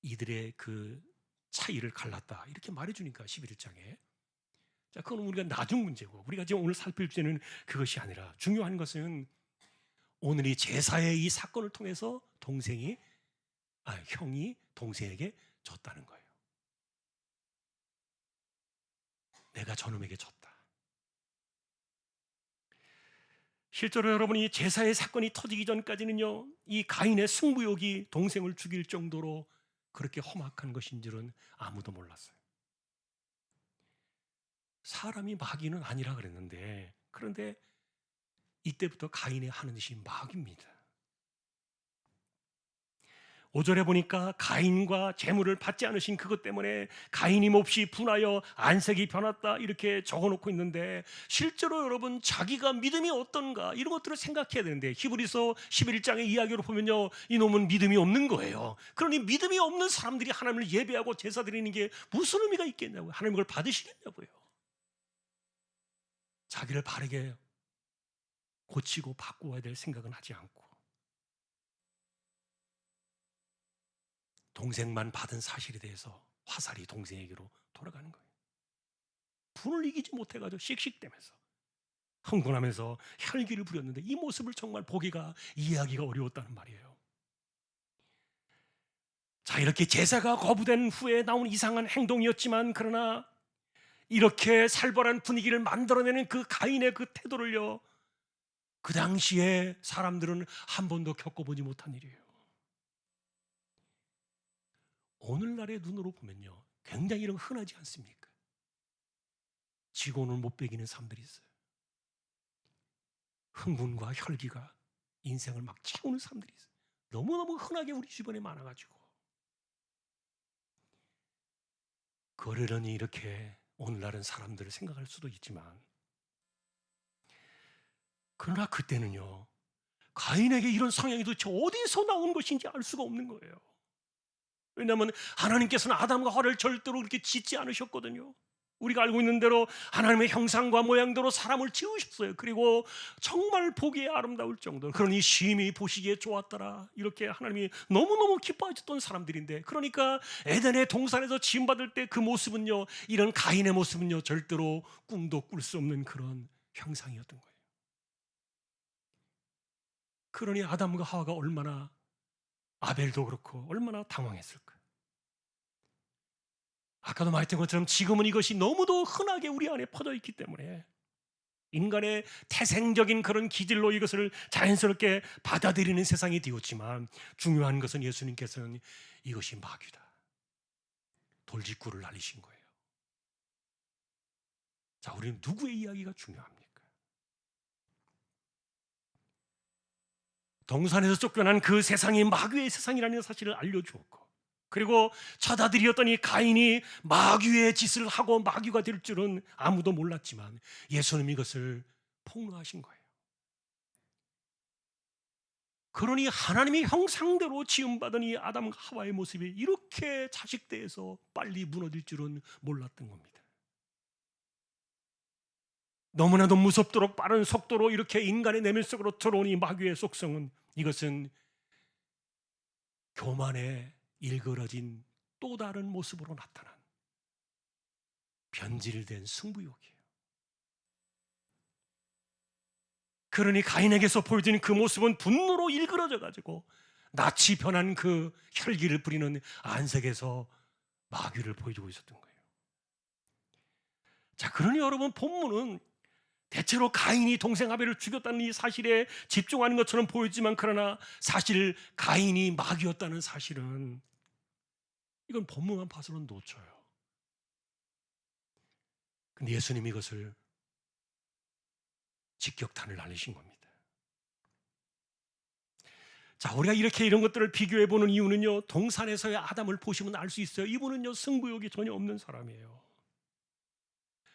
이들의 그 차이를 갈랐다 이렇게 말해주니까 11장에, 자, 그건 우리가 나중 문제고, 우리가 지금 오늘 살필 주제는 그것이 아니라 중요한 것은 오늘 이 제사의 이 사건을 통해서 형이 동생에게 졌다는 거예요. 내가 저놈에게 졌다. 실제로 여러분이 제사의 사건이 터지기 전까지는요, 이 가인의 승부욕이 동생을 죽일 정도로 그렇게 험악한 것인 줄은 아무도 몰랐어요. 사람이 마귀는 아니라 그랬는데, 그런데 이때부터 가인의 하는 짓이 마귀입니다. 5절에 보니까 가인과 재물을 받지 않으신 그것 때문에 가인이 몹시 분하여 안색이 변했다 이렇게 적어놓고 있는데, 실제로 여러분 자기가 믿음이 어떤가 이런 것들을 생각해야 되는데, 히브리서 11장의 이야기로 보면요, 이놈은 믿음이 없는 거예요. 그러니 믿음이 없는 사람들이 하나님을 예배하고 제사 드리는 게 무슨 의미가 있겠냐고요. 하나님 그걸 받으시겠냐고요. 자기를 바르게 고치고 바꾸어야 될 생각은 하지 않고 동생만 받은 사실에 대해서 화살이 동생에게로 돌아가는 거예요. 분을 이기지 못해가지고 씩씩대면서 흥분하면서 혈기를 부렸는데, 이 모습을 정말 보기가, 이해하기가 어려웠다는 말이에요. 자, 이렇게 제사가 거부된 후에 나온 이상한 행동이었지만, 그러나 이렇게 살벌한 분위기를 만들어내는 그 가인의 그 태도를요, 그 당시에 사람들은 한 번도 겪어보지 못한 일이에요. 오늘날의 눈으로 보면요, 굉장히 이런 흔하지 않습니까? 직원을 못 베기는 사람들이 있어요. 흥분과 혈기가 인생을 막 채우는 사람들이 있어요. 너무너무 흔하게 우리 주변에 많아가지고, 그러려니 이렇게 오늘날은 사람들을 생각할 수도 있지만, 그러나 그때는요, 가인에게 이런 성향이 도대체 어디서 나온 것인지 알 수가 없는 거예요. 왜냐하면 하나님께서는 아담과 하와를 절대로 그렇게 짓지 않으셨거든요. 우리가 알고 있는 대로 하나님의 형상과 모양대로 사람을 지으셨어요. 그리고 정말 보기에 아름다울 정도로, 그러니 심히 보시기에 좋았더라 이렇게 하나님이 너무너무 기뻐하셨던 사람들인데, 그러니까 에덴의 동산에서 지음받을 때 그 모습은요, 이런 가인의 모습은요, 절대로 꿈도 꿀 수 없는 그런 형상이었던 거예요. 그러니 아담과 하와가 얼마나, 아벨도 그렇고 얼마나 당황했을까. 아까도 말했던 것처럼 지금은 이것이 너무도 흔하게 우리 안에 퍼져 있기 때문에 인간의 태생적인 그런 기질로 이것을 자연스럽게 받아들이는 세상이 되었지만, 중요한 것은 예수님께서는 이것이 마귀다, 돌직구를 날리신 거예요. 자, 우리는 누구의 이야기가 중요합니까? 동산에서 쫓겨난 그 세상이 마귀의 세상이라는 사실을 알려주었고, 그리고 쳐다들이었더니 가인이 마귀의 짓을 하고 마귀가 될 줄은 아무도 몰랐지만 예수님이 이것을 폭로하신 거예요. 그러니 하나님의 형상대로 지음받은 이 아담과 하와의 모습이 이렇게 자식대에서 빨리 무너질 줄은 몰랐던 겁니다. 너무나도 무섭도록 빠른 속도로 이렇게 인간의 내면 속으로 들어온 이 마귀의 속성은, 이것은 교만에 일그러진 또 다른 모습으로 나타난 변질된 승부욕이에요. 그러니 가인에게서 보여진 그 모습은 분노로 일그러져 가지고 낯이 변한 그 혈기를 부리는 안색에서 마귀를 보여주고 있었던 거예요. 자, 그러니 여러분, 본문은 대체로 가인이 동생 아벨을 죽였다는 이 사실에 집중하는 것처럼 보이지만, 그러나 사실 가인이 마귀였다는 사실은 이건 본문만 봐서는 놓쳐요. 근데 예수님이 이것을 직격탄을 날리신 겁니다. 자, 우리가 이렇게 이런 것들을 비교해 보는 이유는요, 동산에서의 아담을 보시면 알 수 있어요. 이분은요, 승부욕이 전혀 없는 사람이에요.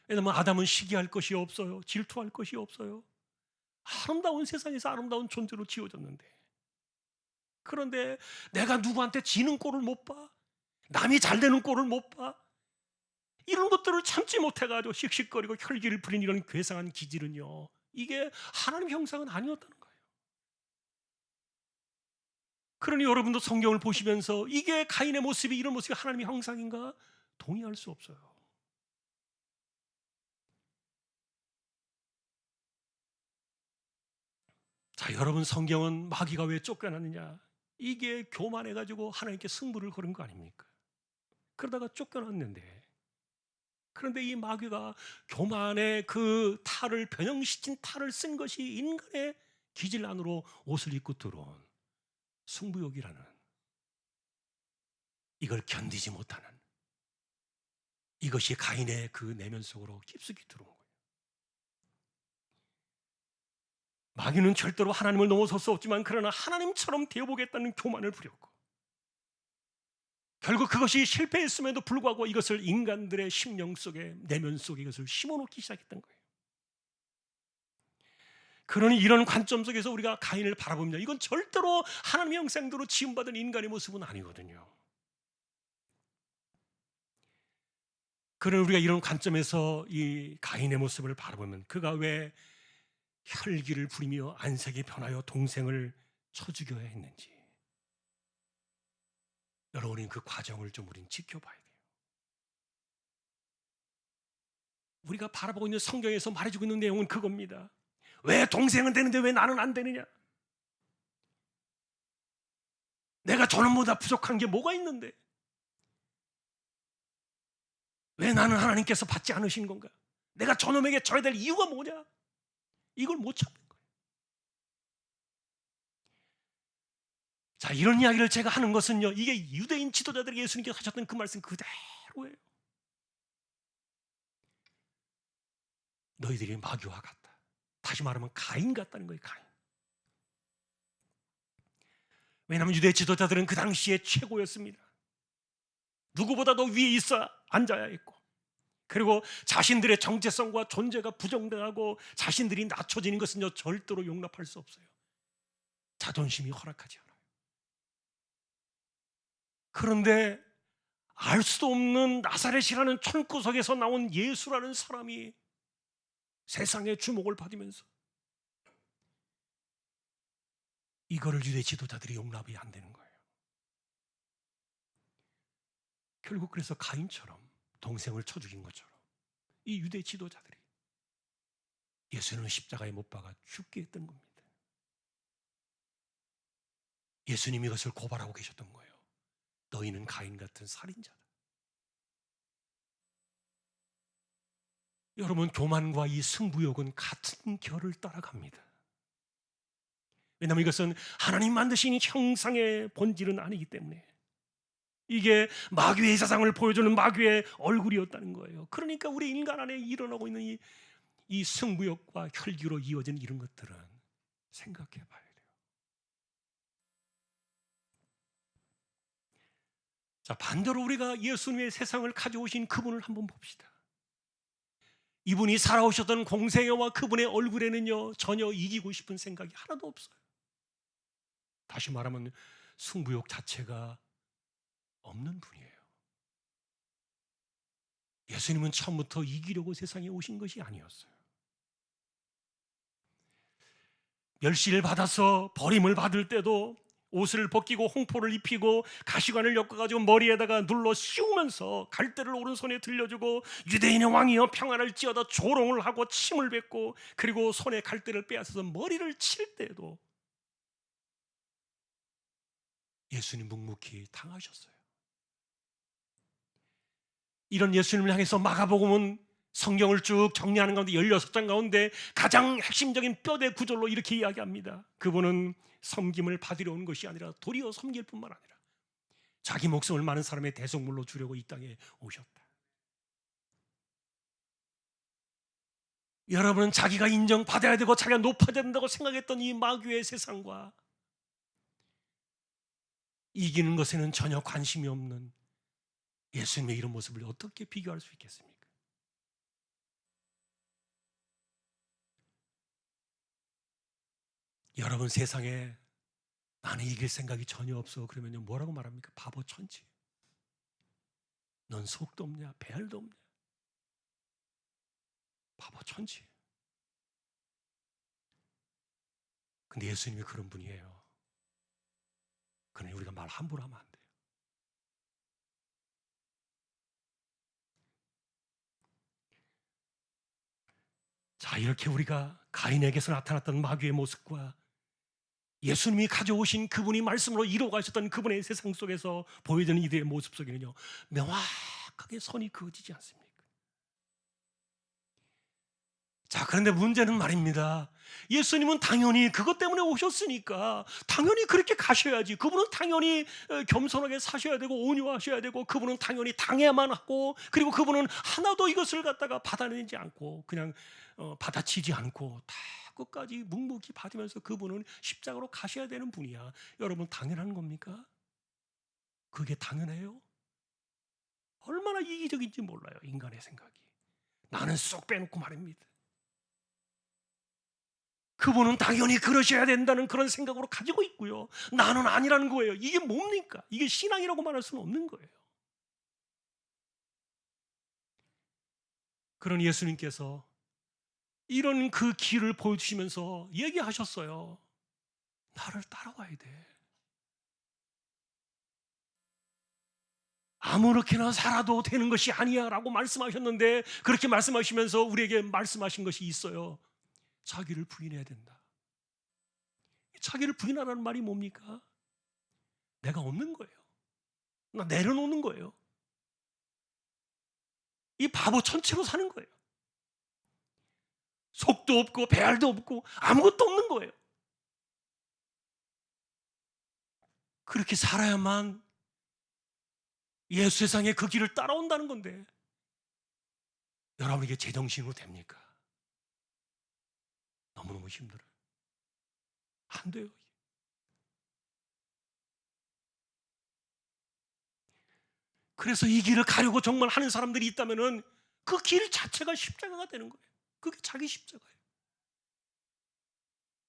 왜냐하면 아담은 시기할 것이 없어요. 질투할 것이 없어요. 아름다운 세상에서 아름다운 존재로 지어졌는데, 그런데 내가 누구한테 지는 꼴을 못 봐, 남이 잘 되는 꼴을 못 봐, 이런 것들을 참지 못해가지고 씩씩거리고 혈기를 부린 이런 괴상한 기질은요, 이게 하나님 형상은 아니었다는 거예요. 그러니 여러분도 성경을 보시면서 이게 가인의 모습이, 이런 모습이 하나님의 형상인가? 동의할 수 없어요. 자, 여러분, 성경은 마귀가 왜 쫓겨났느냐? 이게 교만해가지고 하나님께 승부를 걸은 거 아닙니까? 그러다가 쫓겨났는데, 그런데 이 마귀가 교만의 그 탈을, 변형시킨 탈을 쓴 것이 인간의 기질 안으로 옷을 입고 들어온 승부욕이라는, 이걸 견디지 못하는, 이것이 가인의 그 내면 속으로 깊숙이 들어온 거예요. 마귀는 절대로 하나님을 넘어설 수 없지만, 그러나 하나님처럼 되어보겠다는 교만을 부렸고, 결국 그것이 실패했음에도 불구하고 이것을 인간들의 심령 속에, 내면 속에 이것을 심어놓기 시작했던 거예요. 그러니 이런 관점 속에서 우리가 가인을 바라봅니다. 이건 절대로 하나님의 형상대로 지음받은 인간의 모습은 아니거든요. 그러니 우리가 이런 관점에서 이 가인의 모습을 바라보면, 그가 왜 혈기를 부리며 안색이 변하여 동생을 쳐 죽여야 했는지, 여러분은 그 과정을 좀 우리는 지켜봐야 돼요. 우리가 바라보고 있는 성경에서 말해주고 있는 내용은 그겁니다. 왜 동생은 되는데 왜 나는 안 되느냐? 내가 저놈보다 부족한 게 뭐가 있는데 왜 나는 하나님께서 받지 않으신 건가? 내가 저놈에게 져야 될 이유가 뭐냐? 이걸 못 찾는 거예요. 자, 이런 이야기를 제가 하는 것은요, 이게 유대인 지도자들에게 예수님께서 하셨던 그 말씀 그대로예요. 너희들이 마귀와 같다. 다시 말하면 가인 같다는 거예요. 가인. 왜냐하면 유대 지도자들은 그 당시에 최고였습니다. 누구보다도 위에 있어 앉아야 했고, 그리고 자신들의 정체성과 존재가 부정당하고 자신들이 낮춰지는 것은요, 절대로 용납할 수 없어요. 자존심이 허락하지 않아요. 그런데 알 수도 없는 나사렛이라는 촌구석에서 나온 예수라는 사람이 세상의 주목을 받으면서, 이거를 유대 지도자들이 용납이 안 되는 거예요. 결국 그래서 가인처럼 동생을 쳐 죽인 것처럼 이 유대 지도자들이 예수님을 십자가에 못 박아 죽게 했던 겁니다. 예수님이 이것을 고발하고 계셨던 거예요. 너희는 가인 같은 살인자다. 여러분, 교만과 이 승부욕은 같은 결을 따라갑니다. 왜냐하면 이것은 하나님 만드신 형상의 본질은 아니기 때문에 이게 마귀의 세상을 보여주는 마귀의 얼굴이었다는 거예요. 그러니까 우리 인간 안에 일어나고 있는 이 승부욕과 혈기로 이어진 이런 것들은 생각해 봐야 돼요. 자, 반대로 우리가 예수님의 세상을 가져오신 그분을 한번 봅시다. 이분이 살아오셨던 공생애와 그분의 얼굴에는요, 전혀 이기고 싶은 생각이 하나도 없어요. 다시 말하면 승부욕 자체가 없는 분이에요. 예수님은 처음부터 이기려고 세상에 오신 것이 아니었어요. 멸시를 받아서 버림을 받을 때도 옷을 벗기고 홍포를 입히고 가시관을 엮어가지고 머리에다가 눌러 씌우면서 갈대를 오른손에 들려주고 유대인의 왕이여 평안을 찌어다 조롱을 하고 침을 뱉고 그리고 손에 갈대를 빼앗아서 머리를 칠 때에도 예수님 묵묵히 당하셨어요. 이런 예수님을 향해서 마가복음은 성경을 쭉 정리하는 가운데 16장 가운데 가장 핵심적인 뼈대 구절로 이렇게 이야기합니다. 그분은 섬김을 받으려 온 것이 아니라 도리어 섬길 뿐만 아니라 자기 목숨을 많은 사람의 대속물로 주려고 이 땅에 오셨다. 여러분은 자기가 인정받아야 되고 자기가 높아야 된다고 생각했던 이 마귀의 세상과 이기는 것에는 전혀 관심이 없는 예수님의 이런 모습을 어떻게 비교할 수 있겠습니까? 여러분 세상에 나는 이길 생각이 전혀 없어 그러면요 뭐라고 말합니까? 바보 천지. 넌 속도 없냐? 배알도 없냐? 바보 천지. 근데 예수님이 그런 분이에요. 그러니 우리가 말 함부로 하면 안 돼요. 자, 이렇게 우리가 가인에게서 나타났던 마귀의 모습과 예수님이 가져오신 그분이 말씀으로 이루어가셨던 그분의 세상 속에서 보여지는 이들의 모습 속에는요 명확하게 선이 그어지지 않습니까? 자, 그런데 문제는 말입니다. 예수님은 당연히 그것 때문에 오셨으니까 당연히 그렇게 가셔야지. 그분은 당연히 겸손하게 사셔야 되고 온유하셔야 되고 그분은 당연히 당해야만 하고 그리고 그분은 하나도 이것을 갖다가 받아내지 않고 그냥 받아치지 않고 다 끝까지 묵묵히 받으면서 그분은 십자가로 가셔야 되는 분이야. 여러분 당연한 겁니까? 그게 당연해요? 얼마나 이기적인지 몰라요. 인간의 생각이. 나는 쏙 빼놓고 말입니다. 그분은 당연히 그러셔야 된다는 그런 생각으로 가지고 있고요. 나는 아니라는 거예요. 이게 뭡니까? 이게 신앙이라고 말할 수는 없는 거예요. 그런 예수님께서 이런 그 길을 보여주시면서 얘기하셨어요. 나를 따라와야 돼. 아무렇게나 살아도 되는 것이 아니야 라고 말씀하셨는데 그렇게 말씀하시면서 우리에게 말씀하신 것이 있어요. 자기를 부인해야 된다. 자기를 부인하라는 말이 뭡니까? 내가 없는 거예요. 나 내려놓는 거예요. 이 바보 천체로 사는 거예요. 속도 없고 배알도 없고 아무것도 없는 거예요. 그렇게 살아야만 예수 세상에 그 길을 따라온다는 건데 여러분에게 제정신으로 됩니까? 너무너무 힘들어요. 안 돼요. 그래서 이 길을 가려고 정말 하는 사람들이 있다면은 그 길 자체가 십자가가 되는 거예요. 그게 자기 십자가예요.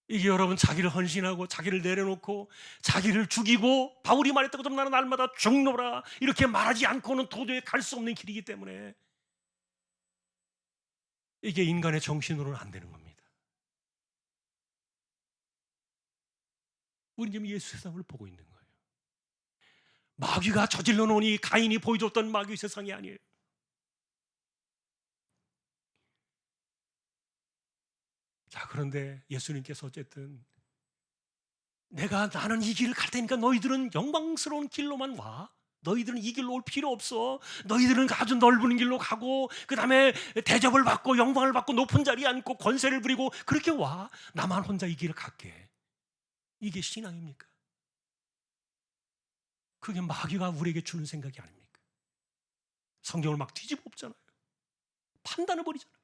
이게 여러분 자기를 헌신하고 자기를 내려놓고 자기를 죽이고 바울이 말했던 것처럼 나는 날마다 죽노라 이렇게 말하지 않고는 도저히 갈 수 없는 길이기 때문에 이게 인간의 정신으로는 안 되는 겁니다. 우리는 지금 예수 세상을 보고 있는 거예요. 마귀가 저질러 놓으니 가인이 보여줬던 마귀 세상이 아니에요. 자, 그런데 예수님께서 어쨌든 나는 이 길을 갈 테니까 너희들은 영광스러운 길로만 와. 너희들은 이 길로 올 필요 없어. 너희들은 아주 넓은 길로 가고 그 다음에 대접을 받고 영광을 받고 높은 자리에 앉고 권세를 부리고 그렇게 와. 나만 혼자 이 길을 갈게. 이게 신앙입니까? 그게 마귀가 우리에게 주는 생각이 아닙니까? 성경을 막 뒤집어 엎잖아요. 판단을 버리잖아요.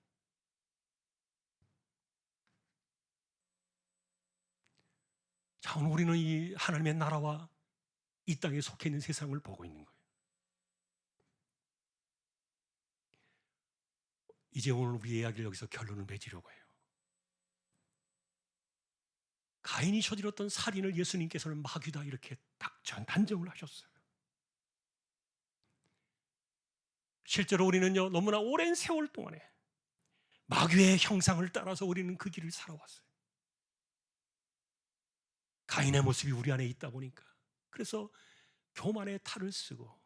자, 오늘 우리는 이 하나님의 나라와 이 땅에 속해 있는 세상을 보고 있는 거예요. 이제 오늘 우리의 이야기를 여기서 결론을 맺으려고 해요. 가인이 저질렀던 살인을 예수님께서는 마귀다 이렇게 딱 단정을 하셨어요. 실제로 우리는요, 너무나 오랜 세월 동안에 마귀의 형상을 따라서 우리는 그 길을 살아왔어요. 가인의 모습이 우리 안에 있다 보니까, 그래서 교만의 탈을 쓰고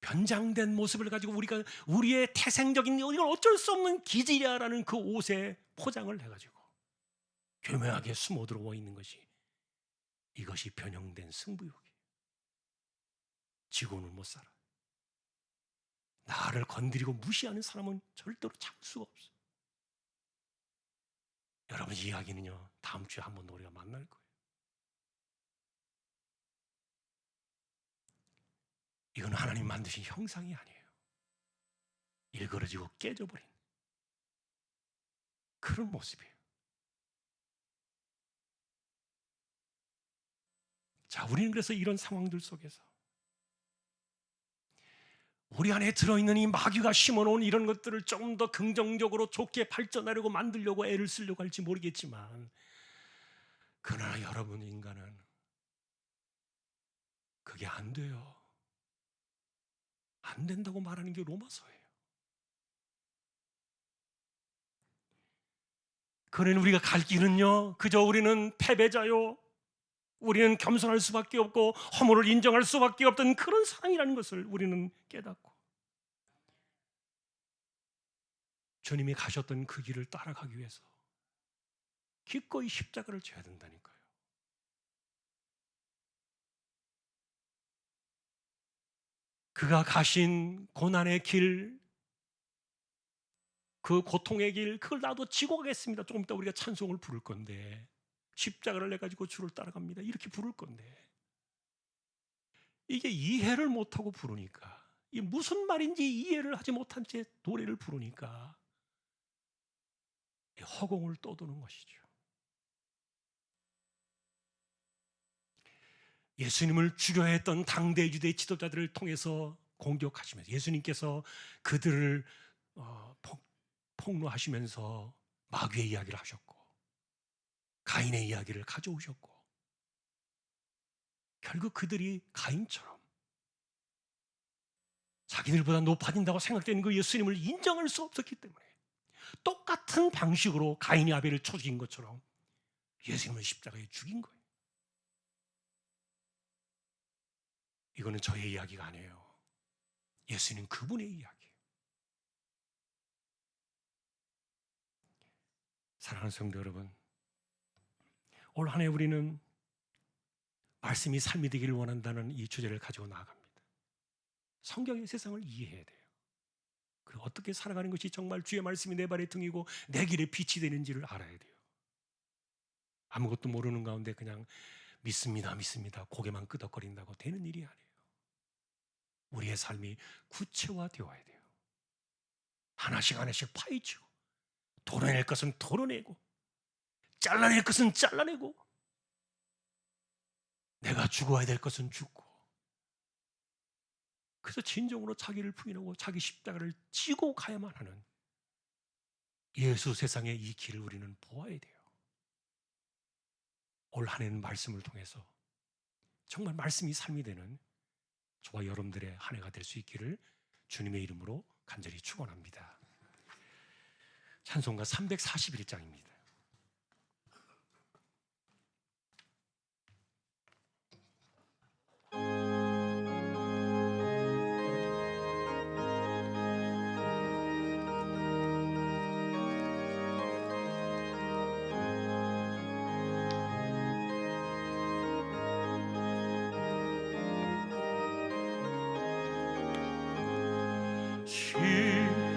변장된 모습을 가지고 우리가 우리의 태생적인 이건 어쩔 수 없는 기질이야라는 그 옷에 포장을 해가지고 교묘하게 숨어 들어와 있는 것이, 이것이 변형된 승부욕이에요. 지고는 못 살아. 나를 건드리고 무시하는 사람은 절대로 참을 수가 없어. 여러분, 이 이야기는요, 다음 주에 한번 우리가 만날 거예요. 이건 하나님 만드신 형상이 아니에요. 일그러지고 깨져버린 그런 모습이에요. 자, 우리는 그래서 이런 상황들 속에서 우리 안에 들어있는 이 마귀가 심어놓은 이런 것들을 조금 더 긍정적으로 좋게 발전하려고 만들려고 애를 쓰려고 할지 모르겠지만, 그러나 여러분, 인간은 그게 안 돼요. 안 된다고 말하는 게 로마서예요. 그러니 우리가 갈 길은요, 그저 우리는 패배자요, 우리는 겸손할 수밖에 없고 허물을 인정할 수밖에 없던 그런 사람이라는 것을 우리는 깨닫고 주님이 가셨던 그 길을 따라가기 위해서 기꺼이 십자가를 져야 된다니까요. 그가 가신 고난의 길, 그 고통의 길, 그걸 나도 지고 가겠습니다. 조금 이따 우리가 찬송을 부를 건데, 십자가를 내가지고 주를 따라갑니다, 이렇게 부를 건데, 이게 이해를 못하고 부르니까, 이게 무슨 말인지 이해를 하지 못한 채 노래를 부르니까 허공을 떠도는 것이죠. 예수님을 죽여야 했던 당대 유대 지도자들을 통해서 공격하시면서 예수님께서 그들을 폭로하시면서 마귀의 이야기를 하셨고 가인의 이야기를 가져오셨고, 결국 그들이 가인처럼 자기들보다 높아진다고 생각되는 그 예수님을 인정할 수 없었기 때문에 똑같은 방식으로 가인이 아벨을 쳐 죽인 것처럼 예수님을 십자가에 죽인 거예요. 이거는 저의 이야기가 아니에요. 예수님 그분의 이야기예요. 사랑하는 성도 여러분, 올 한 해 우리는 말씀이 삶이 되기를 원한다는 이 주제를 가지고 나아갑니다. 성경의 세상을 이해해야 돼요. 그리고 어떻게 살아가는 것이 정말 주의 말씀이 내 발의 등이고 내 길에 빛이 되는지를 알아야 돼요. 아무것도 모르는 가운데 그냥 믿습니다 고개만 끄덕거린다고 되는 일이 아니에요. 우리의 삶이 구체화되어야 돼요. 하나씩 하나씩 파헤치고 도려낼 것은 도려내고 잘라낼 것은 잘라내고 내가 죽어야 될 것은 죽고, 그래서 진정으로 자기를 부인하고 자기 십자가를 지고 가야만 하는 예수 세상의 이 길을 우리는 보아야 돼요. 올 한 해는 말씀을 통해서 정말 말씀이 삶이 되는 저와 여러분들의 한 해가 될 수 있기를 주님의 이름으로 간절히 축원합니다. 찬송가 341장입니다.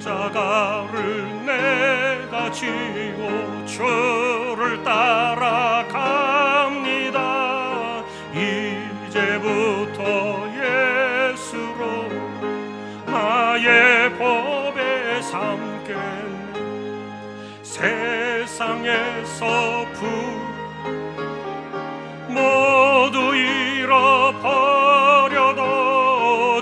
십자가를 내가 지고 주를 따라갑니다. 이제부터 땅에서 모두 잃어버려도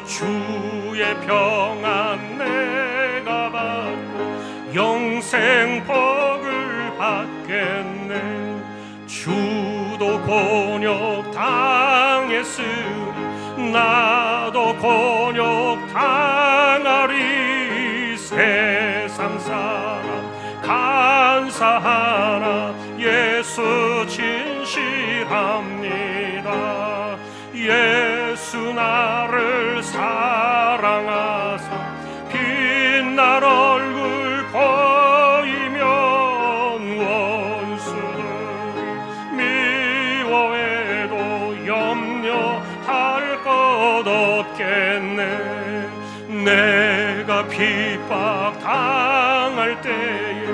주의 평안 내가 받고 영생 복을 받겠네. 주도 곤욕 당했으니 나도 곤욕 당하리. 세상 사람 간사하나 예수 진실합니다. 예수 나를 사랑하사 빛날 얼굴 보이면 원수들이 미워해도 염려할 것 없겠네. 내가 핍박 당할 때에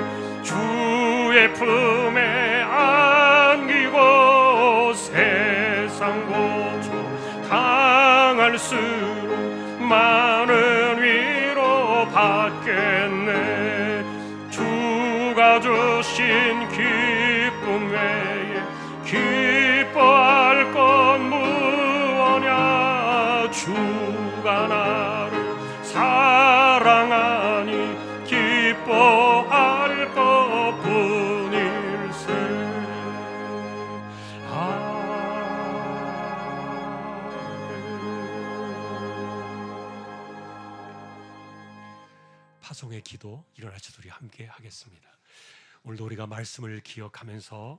주의 품에 안기고 세상 고초 당할수록 많은 위로 받겠네. 주가 주신 기쁨 외에 기뻐할 건 무엇냐. 주가 나를 사랑하니 기뻐할 것뿐일세. 파송의 기도 일어나셔서 우리 함께 하겠습니다. 오늘도 우리가 말씀을 기억하면서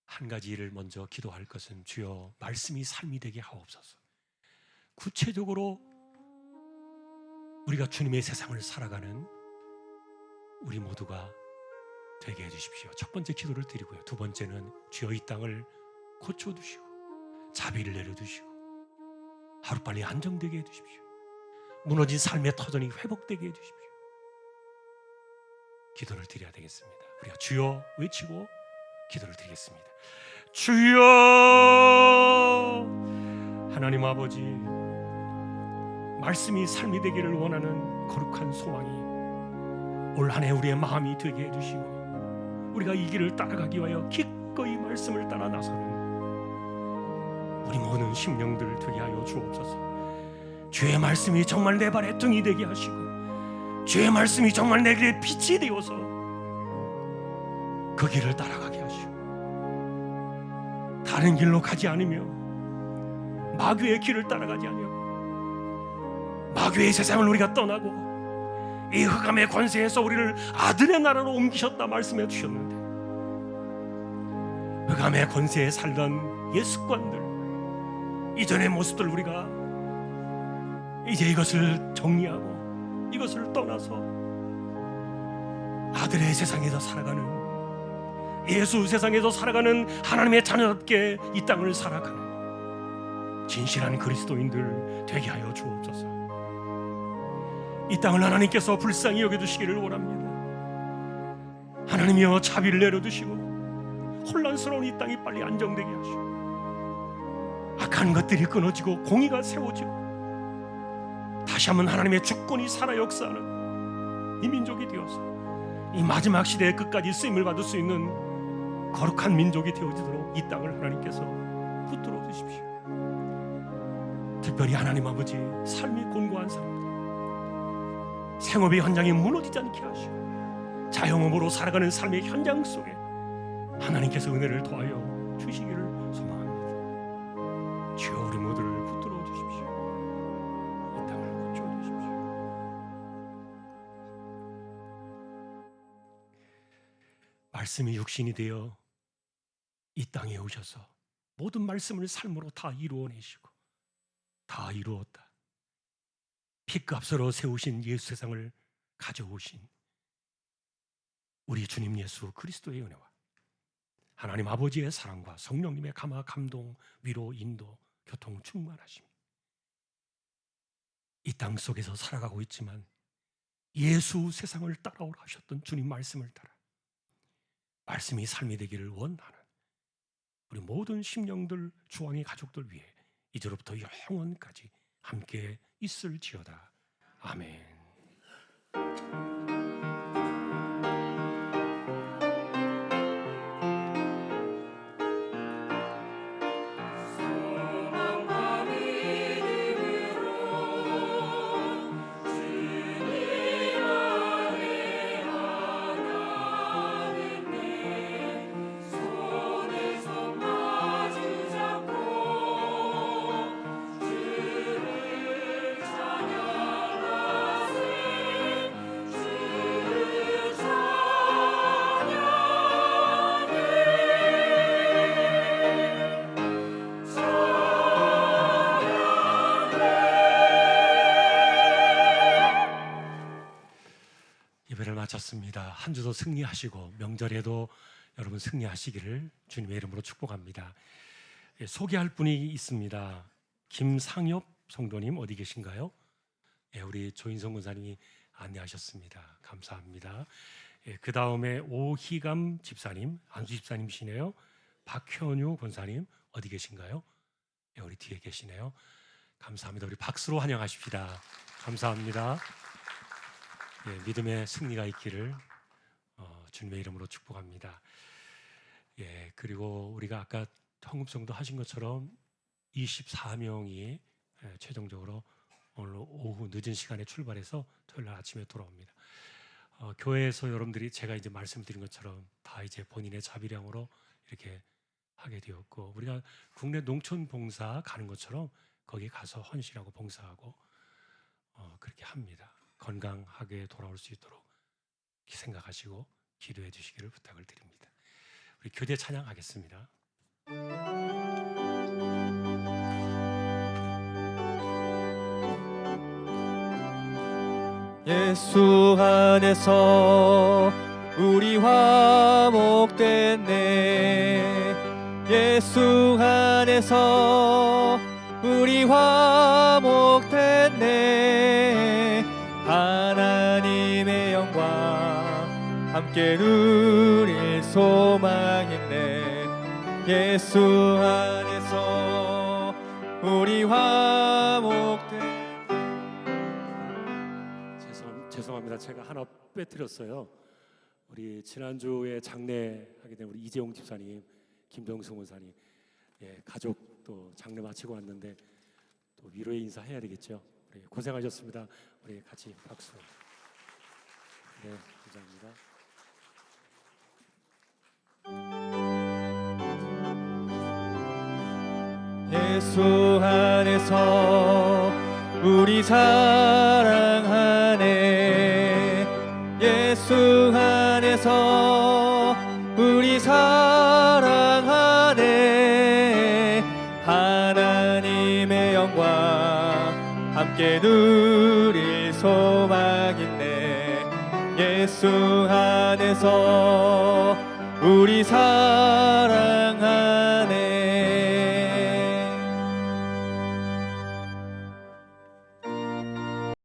한 가지 일을 먼저 기도할 것은 주여 말씀이 삶이 되게 하옵소서. 구체적으로 우리가 주님의 세상을 살아가는 우리 모두가 되게 해주십시오. 첫 번째 기도를 드리고요. 두 번째는 주여 이 땅을 고쳐주시고 자비를 내려주시고 하루빨리 안정되게 해주십시오. 무너진 삶의 터전이 회복되게 해주십시오. 기도를 드려야 되겠습니다. 우리가 주여 외치고 기도를 드리겠습니다. 주여 하나님 아버지, 말씀이 삶이 되기를 원하는 거룩한 소망이 올 한 해 우리의 마음이 되게 해주시고 우리가 이 길을 따라가기 위하여 기꺼이 말씀을 따라 나서는 우리 모든 심령들 되게 하여 주옵소서. 주의 말씀이 정말 내 발의 등이 되게 하시고 주의 말씀이 정말 내 길에 빛이 되어서 그 길을 따라가게 하시고 다른 길로 가지 않으며 마귀의 길을 따라가지 않으며 마귀의 세상을 우리가 떠나고 이 흑암의 권세에서 우리를 아들의 나라로 옮기셨다 말씀해 주셨는데 흑암의 권세에 살던 예습관들 이전의 모습들 우리가 이제 이것을 정리하고 이것을 떠나서 아들의 세상에서 살아가는 예수 세상에서 살아가는 하나님의 자녀답게 이 땅을 살아가는 진실한 그리스도인들 되게 하여 주옵소서. 이 땅을 하나님께서 불쌍히 여겨주시기를 원합니다. 하나님이여 자비를 내려주시고 혼란스러운 이 땅이 빨리 안정되게 하시고 악한 것들이 끊어지고 공의가 세워지고 다시 한번 하나님의 주권이 살아 역사하는 이 민족이 되어서 이 마지막 시대의 끝까지 쓰임을 받을 수 있는 거룩한 민족이 되어지도록 이 땅을 하나님께서 붙들어 주십시오. 특별히 하나님 아버지 삶이 곤고한 사람들 생업의 현장이 무너지지 않게 하시고 자영업으로 살아가는 삶의 현장 속에 하나님께서 은혜를 더하여 주시기를 소망합니다. 주여 우리 모두를 붙들어 주십시오. 이 땅을 고쳐 주십시오. 말씀이 육신이 되어 이 땅에 오셔서 모든 말씀을 삶으로 다 이루어내시고 다 이루었다. 피값으로 세우신 예수 세상을 가져오신 우리 주님 예수 그리스도의 은혜와 하나님 아버지의 사랑과 성령님의 감화 감동 위로 인도 교통 충만하심 이 땅 속에서 살아가고 있지만 예수 세상을 따라오라 하셨던 주님 말씀을 따라 말씀이 삶이 되기를 원하는 우리 모든 심령들 주왕의 가족들 위해 이제로부터 영원까지 함께 있을지어다. 아멘. 맞습니다. 한 주도 승리하시고 명절에도 여러분 승리하시기를 주님의 이름으로 축복합니다. 예, 소개할 분이 있습니다. 김상엽 성도님 어디 계신가요? 예, 우리 조인성 권사님이 안내하셨습니다. 감사합니다. 예, 그 다음에 오희감 집사님, 안수 집사님이시네요. 박현유 권사님 어디 계신가요? 예, 우리 뒤에 계시네요. 감사합니다. 우리 박수로 환영하십시다. 감사합니다. 예, 믿음의 승리가 있기를 주님의 이름으로 축복합니다. 예, 그리고 우리가 아까 헌금성도 하신 것처럼 24명이 최종적으로 오늘 오후 늦은 시간에 출발해서 토요일 날 아침에 돌아옵니다. 교회에서 여러분들이 제가 이제 말씀드린 것처럼 다 이제 본인의 자비량으로 이렇게 하게 되었고, 우리가 국내 농촌 봉사 가는 것처럼 거기 가서 헌신하고 봉사하고 그렇게 합니다. 건강하게 돌아올 수 있도록 생각하시고 기도해 주시기를 부탁을 드립니다. 우리 교대 찬양하겠습니다. 예수 안에서 우리 화목됐네. 예수 안에서 우리 화목됐네. 하나님의 영광 함께 누릴 소망있네. 예수 안에서 우리 화목됐네. 죄송합니다. 제가 하나 빼뜨렸어요. 우리 지난주에 장례하게 된 우리 이재용 집사님, 김병수 원사님, 예, 가족 또 장례 마치고 왔는데 또 위로의 인사 해야 되겠죠. 우리 고생하셨습니다. 우리 같이 박수. 네, 감사합니다. 예수 안에서 우리 사랑하네. 예수 안에서 우리 사랑하네. 하나님의 영광 함께 누릴 소망있네. 예수 안에서 우리 사랑하네.